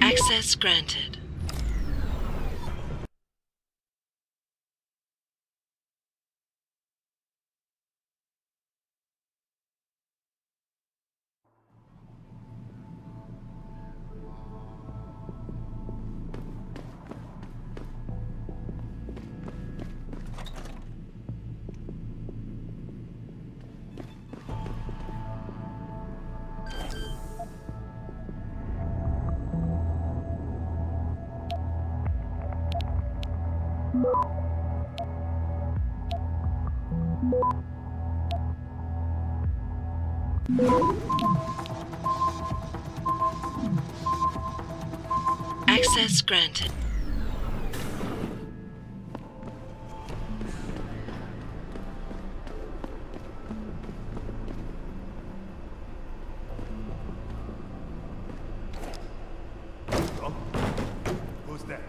Access granted. Access granted. Oh, who's that?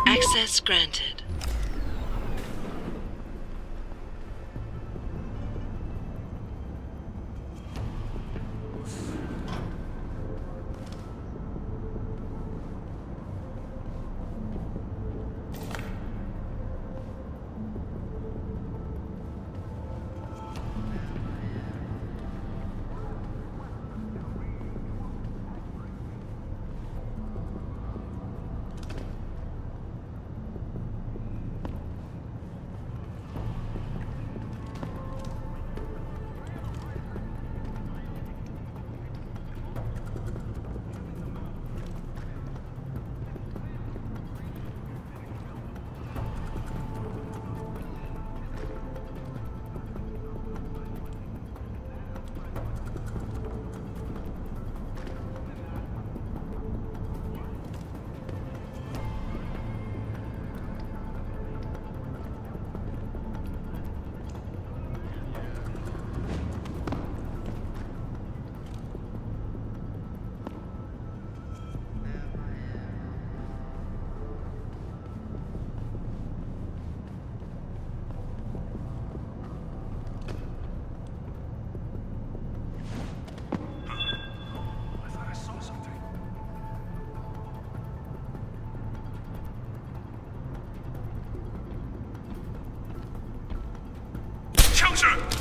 Access granted. Attention!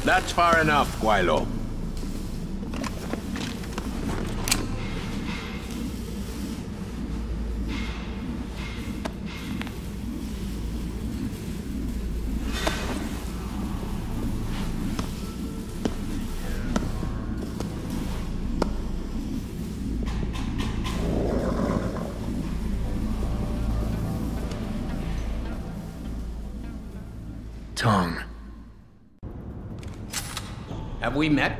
That's far enough, Guilo. Tong. Have we met?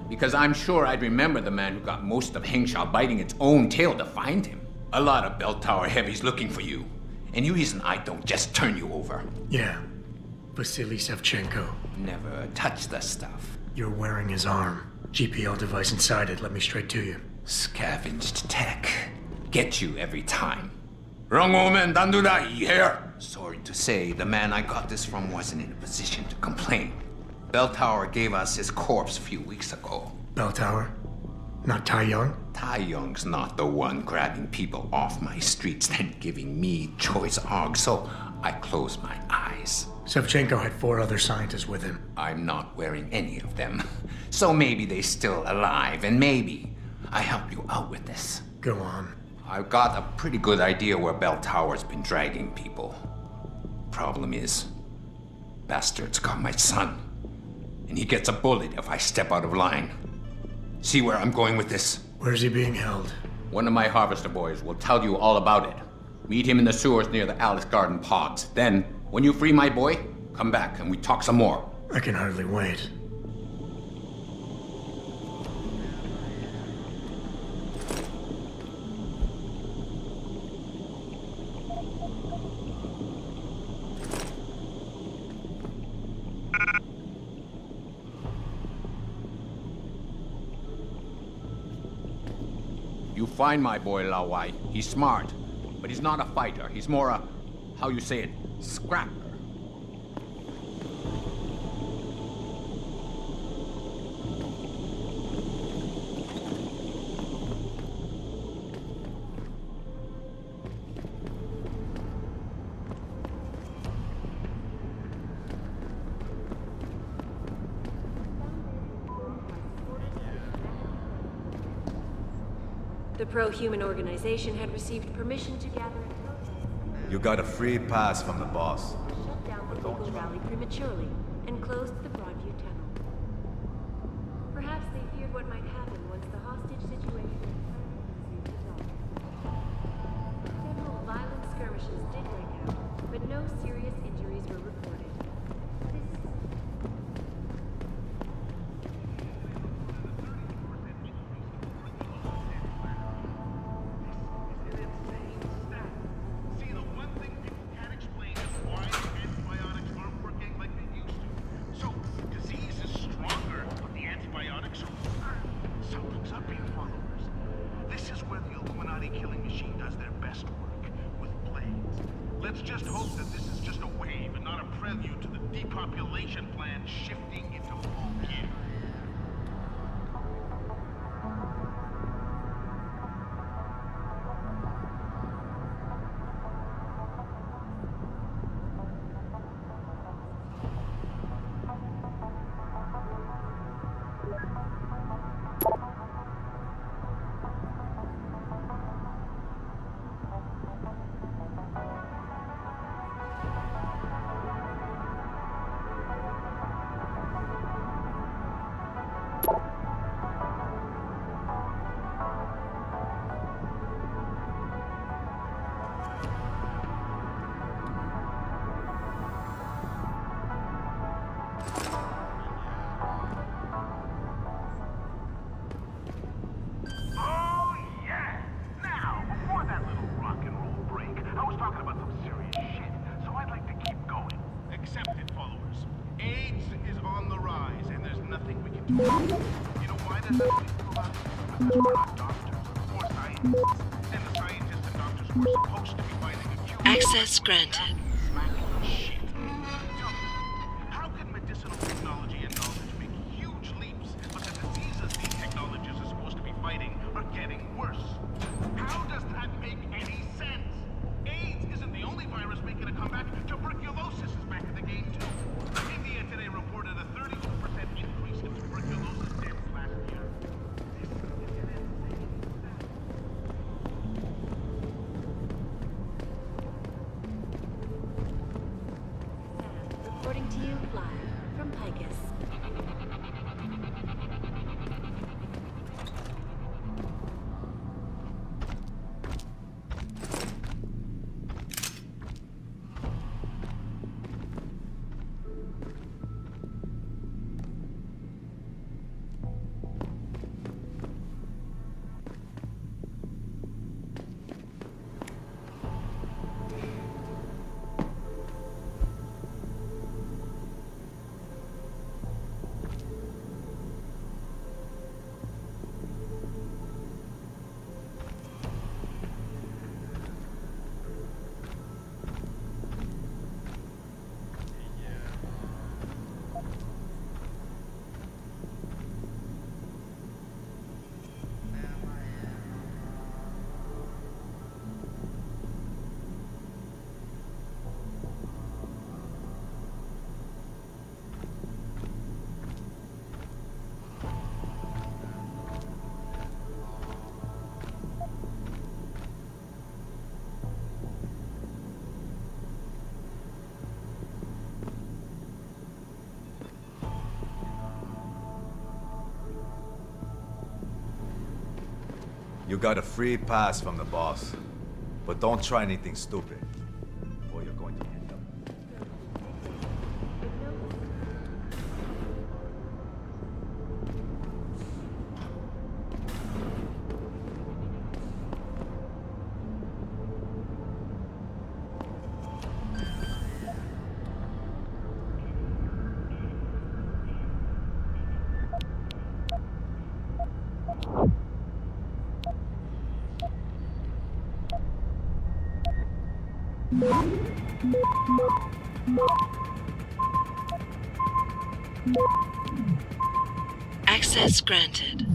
Because I'm sure I'd remember the man who got most of Hengsha biting its own tail to find him. A lot of bell tower heavies looking for you. Any reason I don't just turn you over? Yeah. Vasily Sevchenko. Never touch the stuff. You're wearing his arm. GPL device inside it. Let me straight to you. Scavenged tech. Get you every time. Wrong woman, don't do that here. Sorry to say, the man I got this from wasn't in a position to complain. Bell Tower gave us his corpse a few weeks ago. Bell Tower? Not Tai Young? Tai Young's not the one grabbing people off my streets then giving me choice arg, so I close my eyes. Sevchenko had 4 other scientists with him. I'm not wearing any of them. So maybe they're still alive, and maybe I help you out with this. Go on. I've got a pretty good idea where Bell Tower's been dragging people. Problem is, bastard's got my son. And he gets a bullet if I step out of line. See where I'm going with this? Where's he being held? One of my harvester boys will tell you all about it. Meet him in the sewers near the Alice Garden pods. Then, when you free my boy, come back and we talk some more. I can hardly wait. You find my boy Lawai. He's smart, but he's not a fighter. He's more a, how you say it, scrapper. The pro-human organization had received permission to gather and protest. You got a free pass from the boss. Shut down the legal rally prematurely and closed the Broadview tunnel. Perhaps they feared what might happen once the hostage situation was resolved. Several violent skirmishes did break out, but no serious injuries were reported. best work with plagues. Let's just hope that this is just a wave and not a prelude to the depopulation plan shifting into full gear. Access granted. How can medicinal technology and knowledge make huge leaps, but the diseases these technologies are supposed to be fighting are getting worse? How does that make any sense? AIDS isn't the only virus making a comeback. Tuberculosis is back in the game too. India today reported a 32% increase in tuberculosis deaths last year. Reporting to you live from Picus. You got a free pass from the boss. But don't try anything stupid, or you're going to end up. Access granted.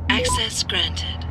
Access granted.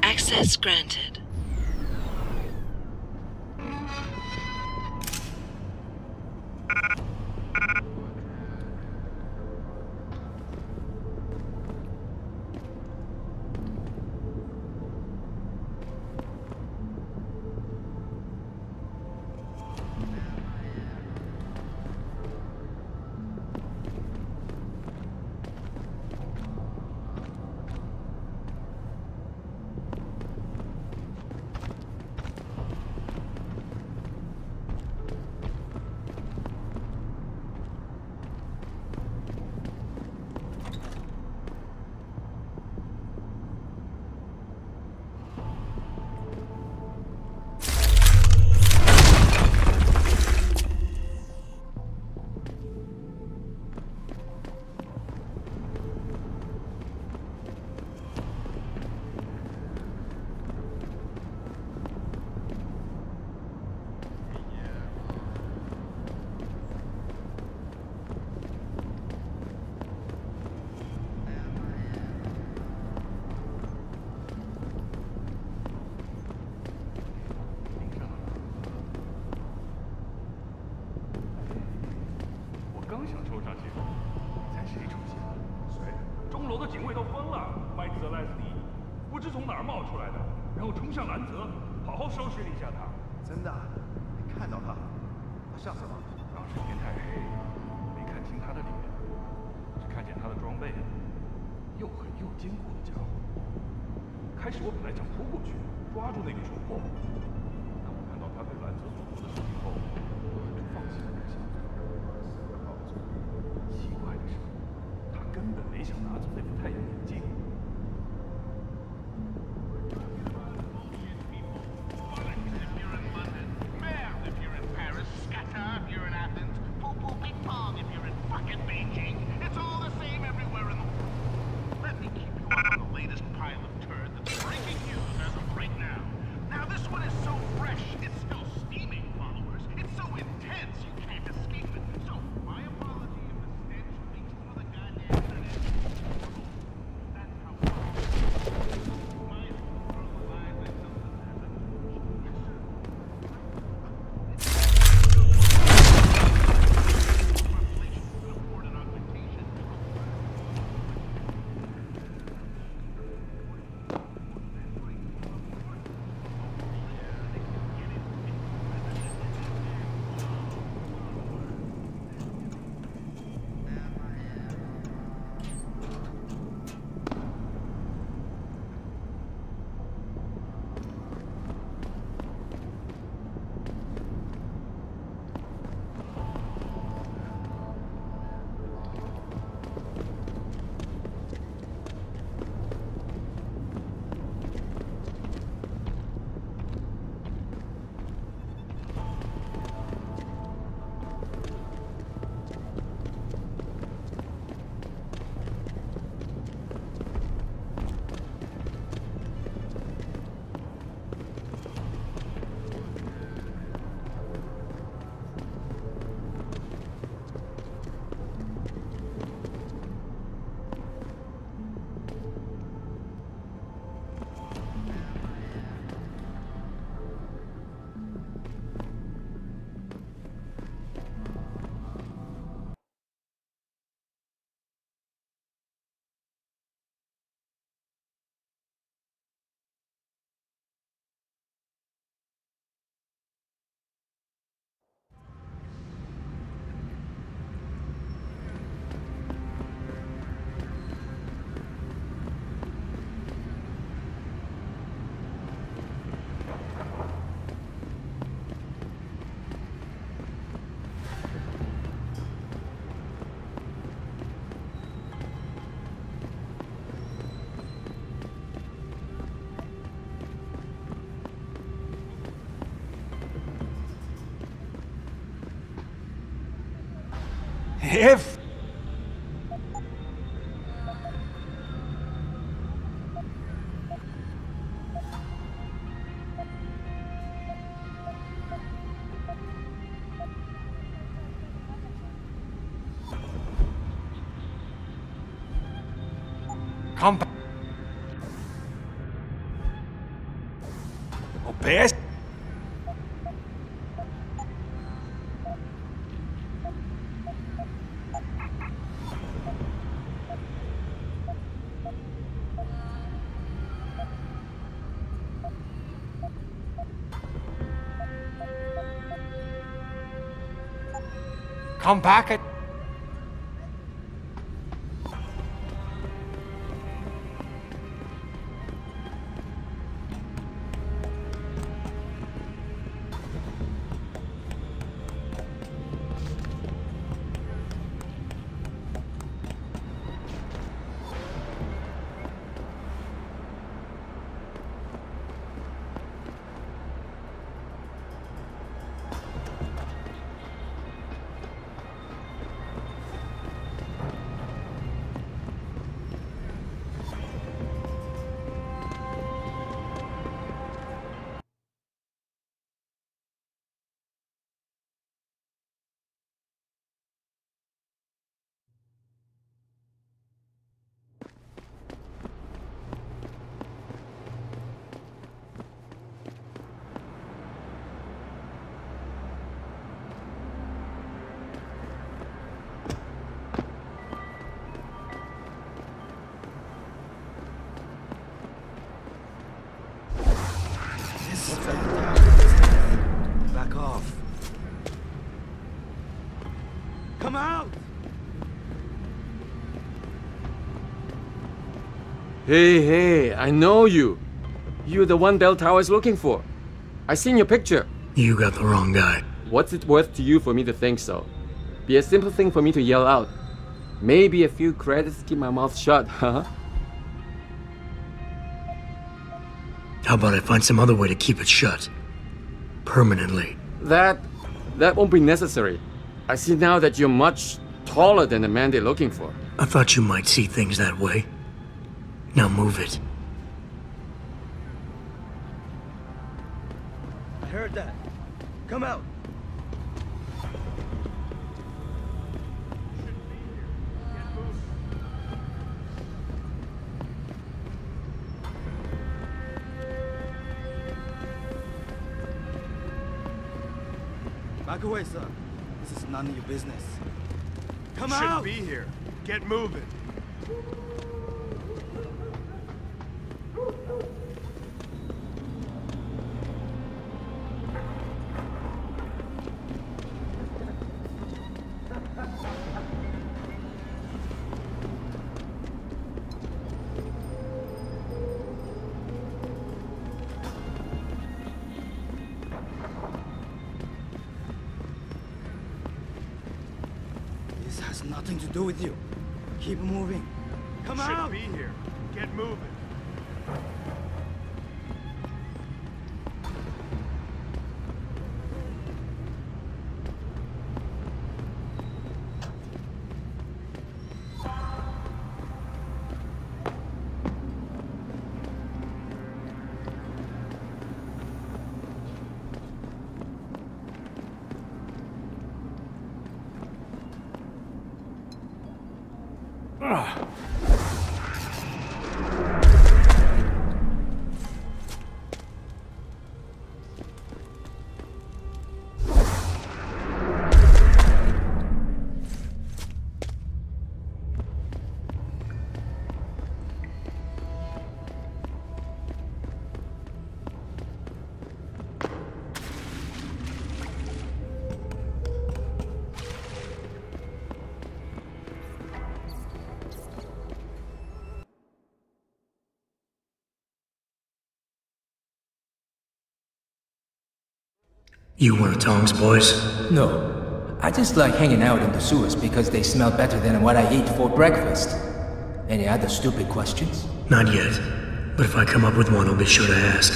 Access granted. If... Come back. Obey. Come back. Back off. Come out! Hey, I know you. You're the one Bell Tower's looking for. I seen your picture. You got the wrong guy. What's it worth to you for me to think so? Be a simple thing for me to yell out. Maybe a few credits keep my mouth shut, huh? How about I find some other way to keep it shut? Permanently. That won't be necessary. I see now that you're much taller than the man they're looking for. I thought you might see things that way. Now move it. I heard that. Come out. Back away, son. This is none of your business. Come out! Shouldn't be here. Get moving. This has nothing to do with you. Keep moving. Come out! Shouldn't be here. Get moving. You one of Tong's boys? No. I just like hanging out in the sewers because they smell better than what I eat for breakfast. Any other stupid questions? Not yet. But if I come up with one, I'll be sure to ask.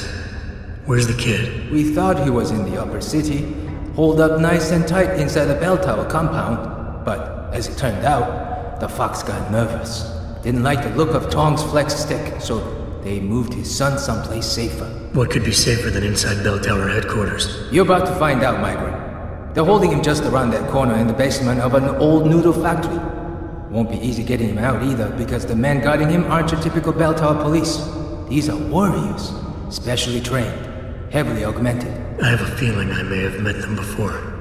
Where's the kid? We thought he was in the upper city, holed up nice and tight inside the bell tower compound. But as it turned out, the fox got nervous. Didn't like the look of Tong's flex stick, so they moved his son someplace safer. What could be safer than inside Bell Tower headquarters? You're about to find out, Migrant. They're holding him just around that corner in the basement of an old noodle factory. Won't be easy getting him out either, because the men guarding him aren't your typical Bell Tower police. These are warriors, specially trained, heavily augmented. I have a feeling I may have met them before.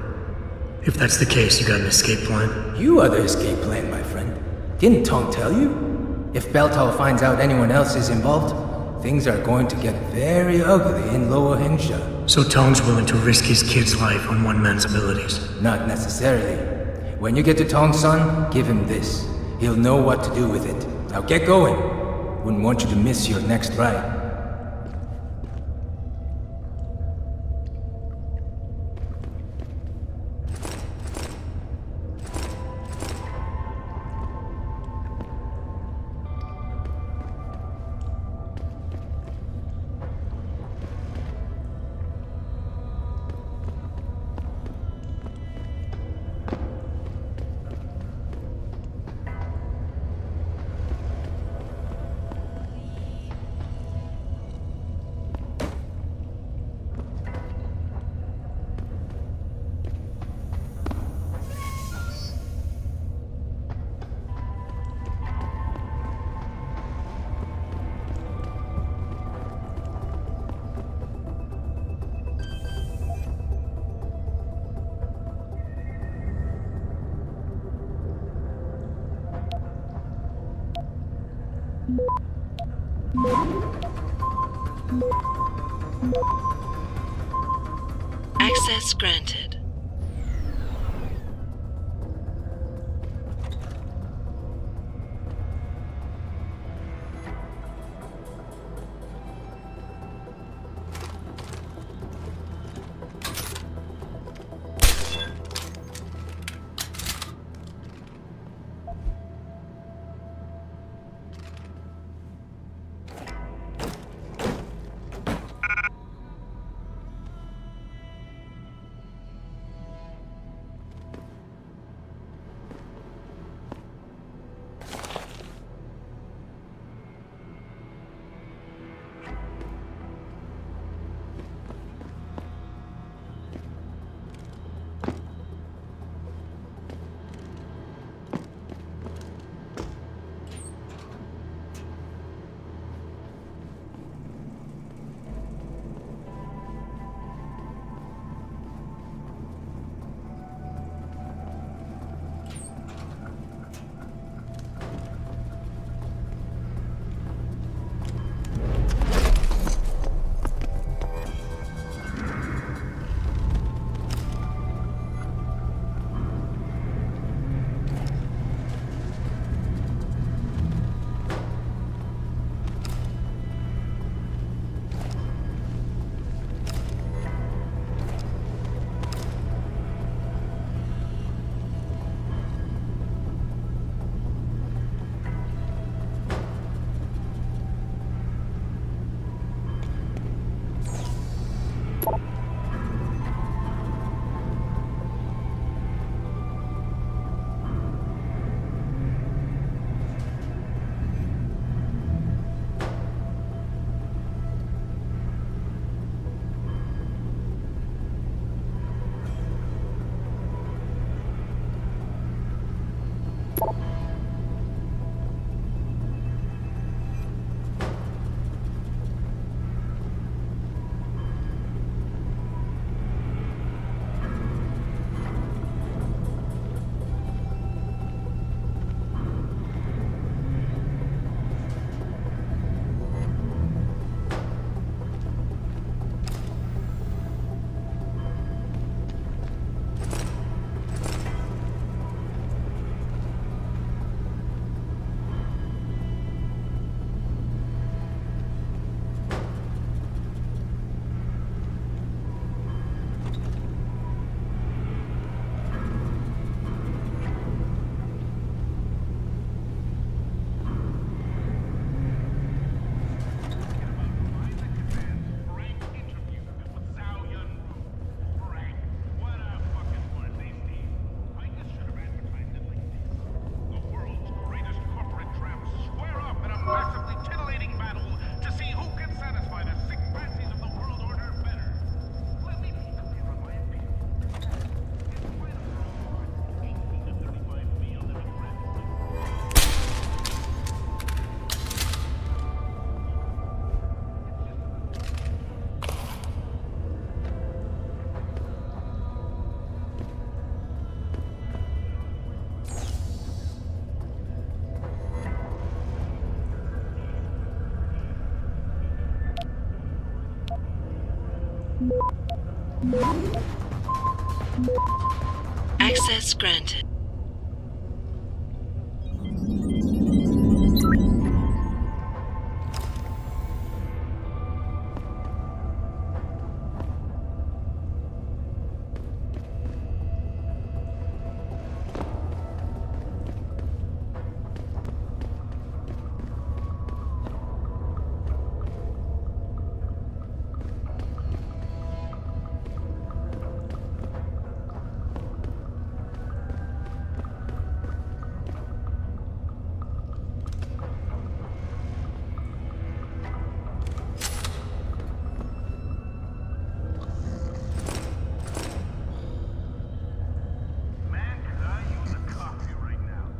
If that's the case, you got an escape plan? You are the escape plan, my friend. Didn't Tong tell you? If Bell Tower finds out anyone else is involved, things are going to get very ugly in Lower Hengsha. So Tong's willing to risk his kid's life on one man's abilities? Not necessarily. When you get to Tong's son, give him this. He'll know what to do with it. Now get going. Wouldn't want you to miss your next ride. Access granted. Access granted.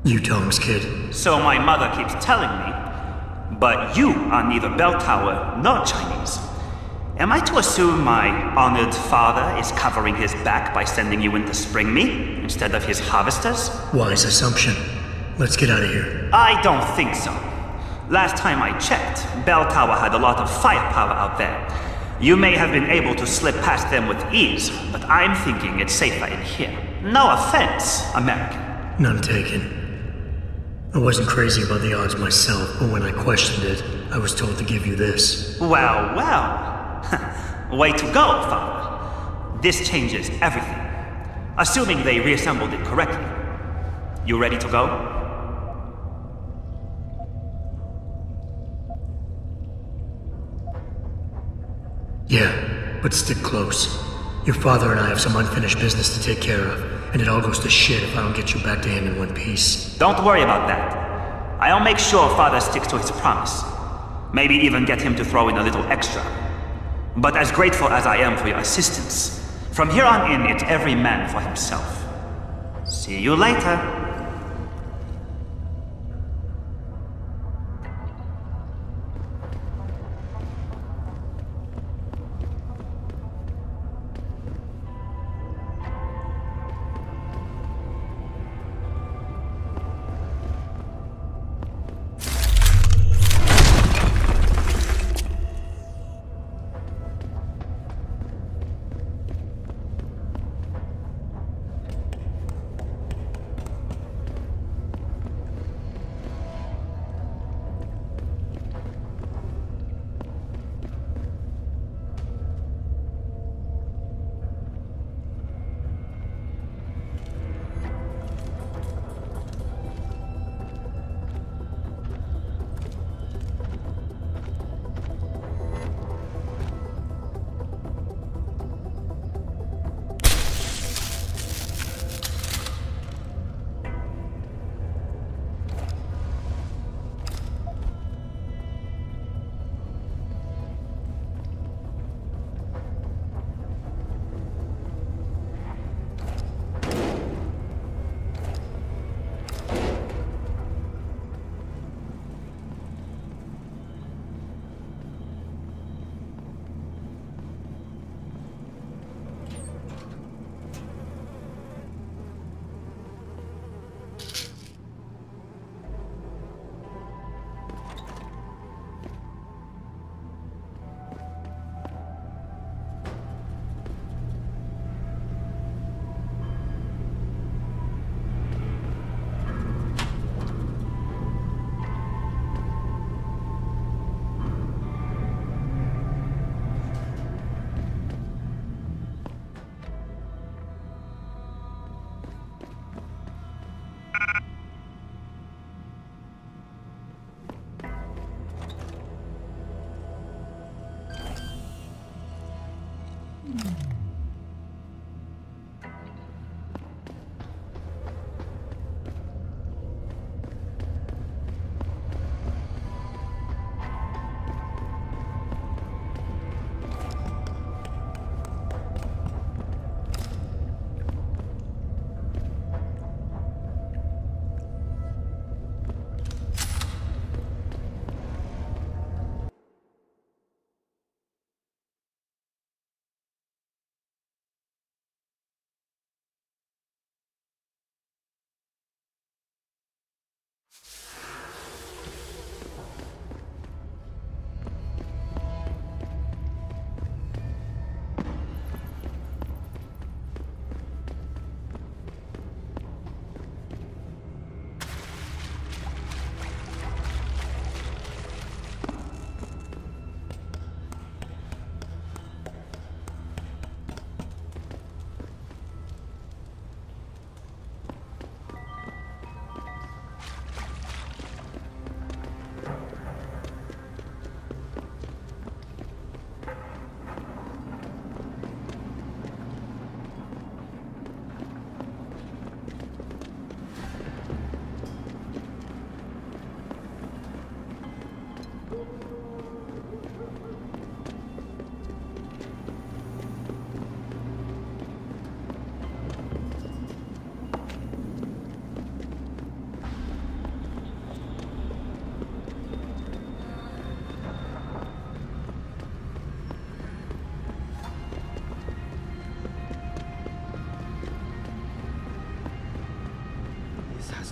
You Tom's kid. So my mother keeps telling me. But you are neither bell tower nor Chinese. Am I to assume my honored father is covering his back by sending you in to spring me instead of his harvesters? Wise assumption. Let's get out of here. I don't think so. Last time I checked, Bell Tower had a lot of firepower out there. You may have been able to slip past them with ease, but I'm thinking it's safer in here. No offense, American. None taken. I wasn't crazy about the odds myself, but when I questioned it, I was told to give you this. Well, well. Way to go, Father. This changes everything. Assuming they reassembled it correctly. You ready to go? Yeah, but stick close. Your father and I have some unfinished business to take care of, and it all goes to shit if I don't get you back to him in one piece. Don't worry about that. I'll make sure Father sticks to his promise. Maybe even get him to throw in a little extra. But as grateful as I am for your assistance, from here on in, it's every man for himself. See you later.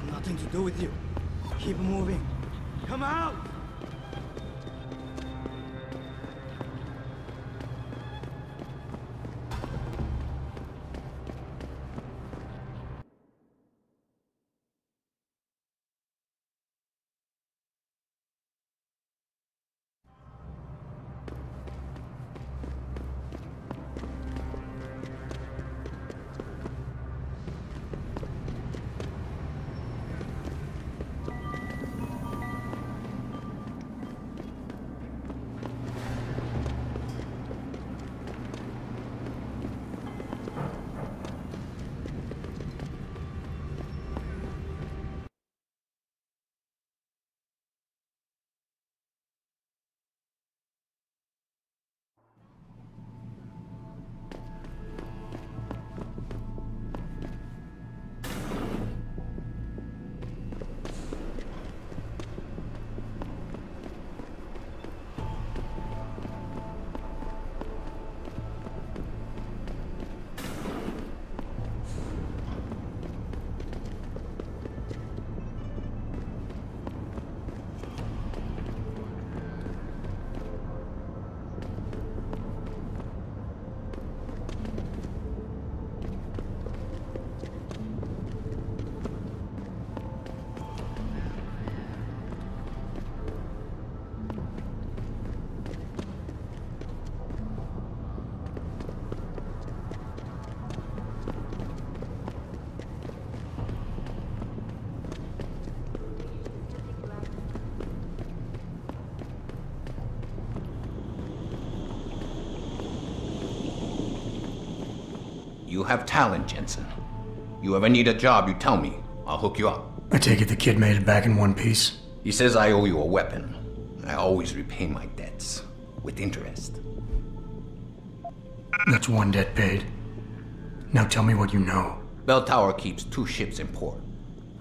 has nothing to do with you. Keep moving. Come out! You have talent, Jensen. You ever need a job, you tell me. I'll hook you up. I take it the kid made it back in one piece? He says I owe you a weapon. I always repay my debts. With interest. That's one debt paid. Now tell me what you know. Bell Tower keeps 2 ships in port.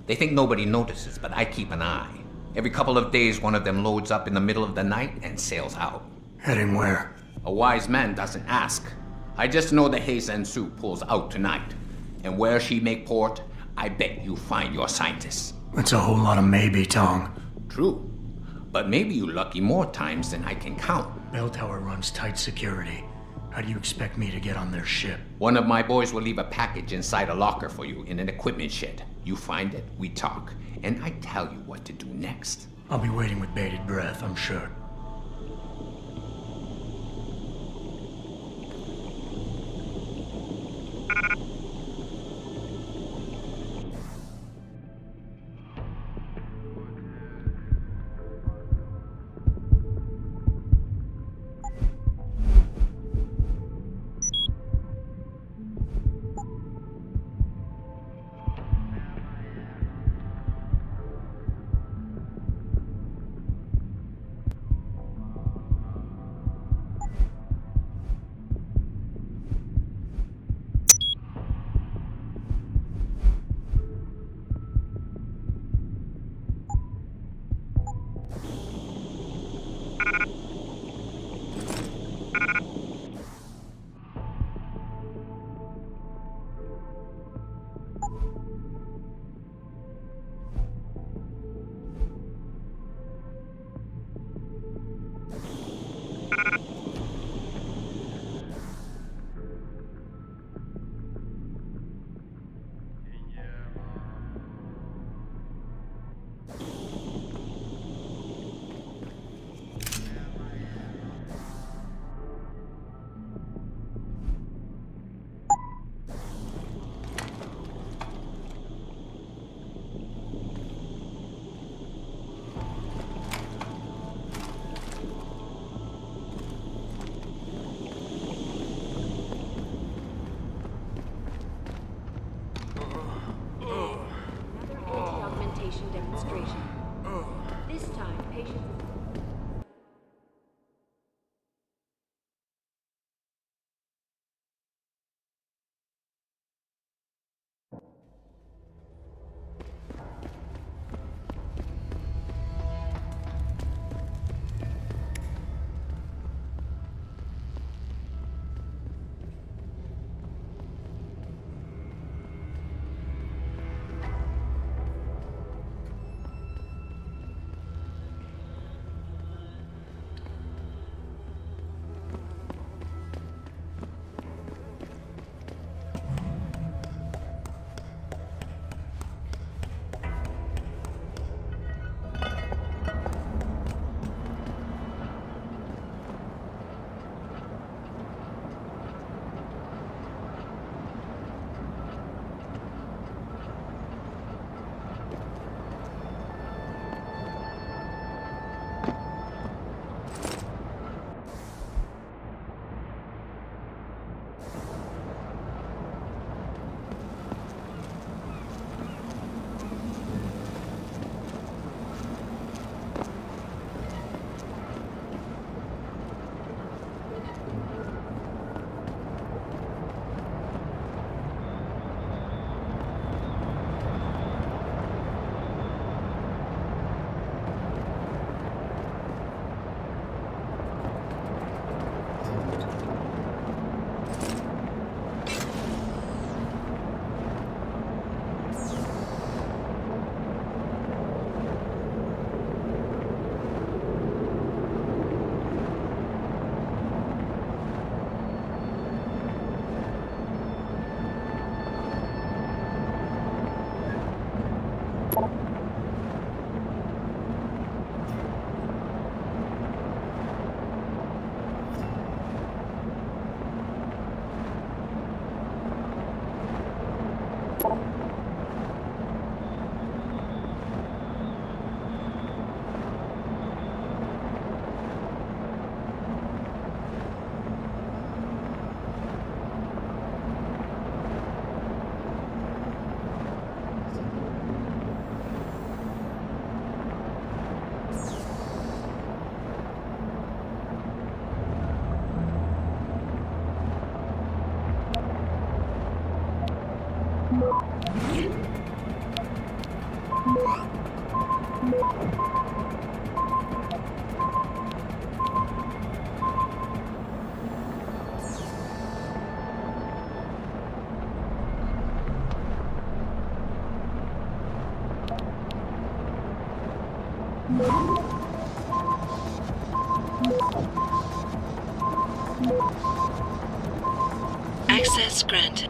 They think nobody notices, but I keep an eye. Every couple of days, one of them loads up in the middle of the night and sails out. Heading where? A wise man doesn't ask. I just know the Heizen Su pulls out tonight. And where she make port, I bet you find your scientists. That's a whole lot of maybe, Tong. True. But maybe you lucky more times than I can count. Bell Tower runs tight security. How do you expect me to get on their ship? One of my boys will leave a package inside a locker for you in an equipment shed. You find it, we talk, and I tell you what to do next. I'll be waiting with bated breath, I'm sure. Demonstration. This time, patients... Access granted.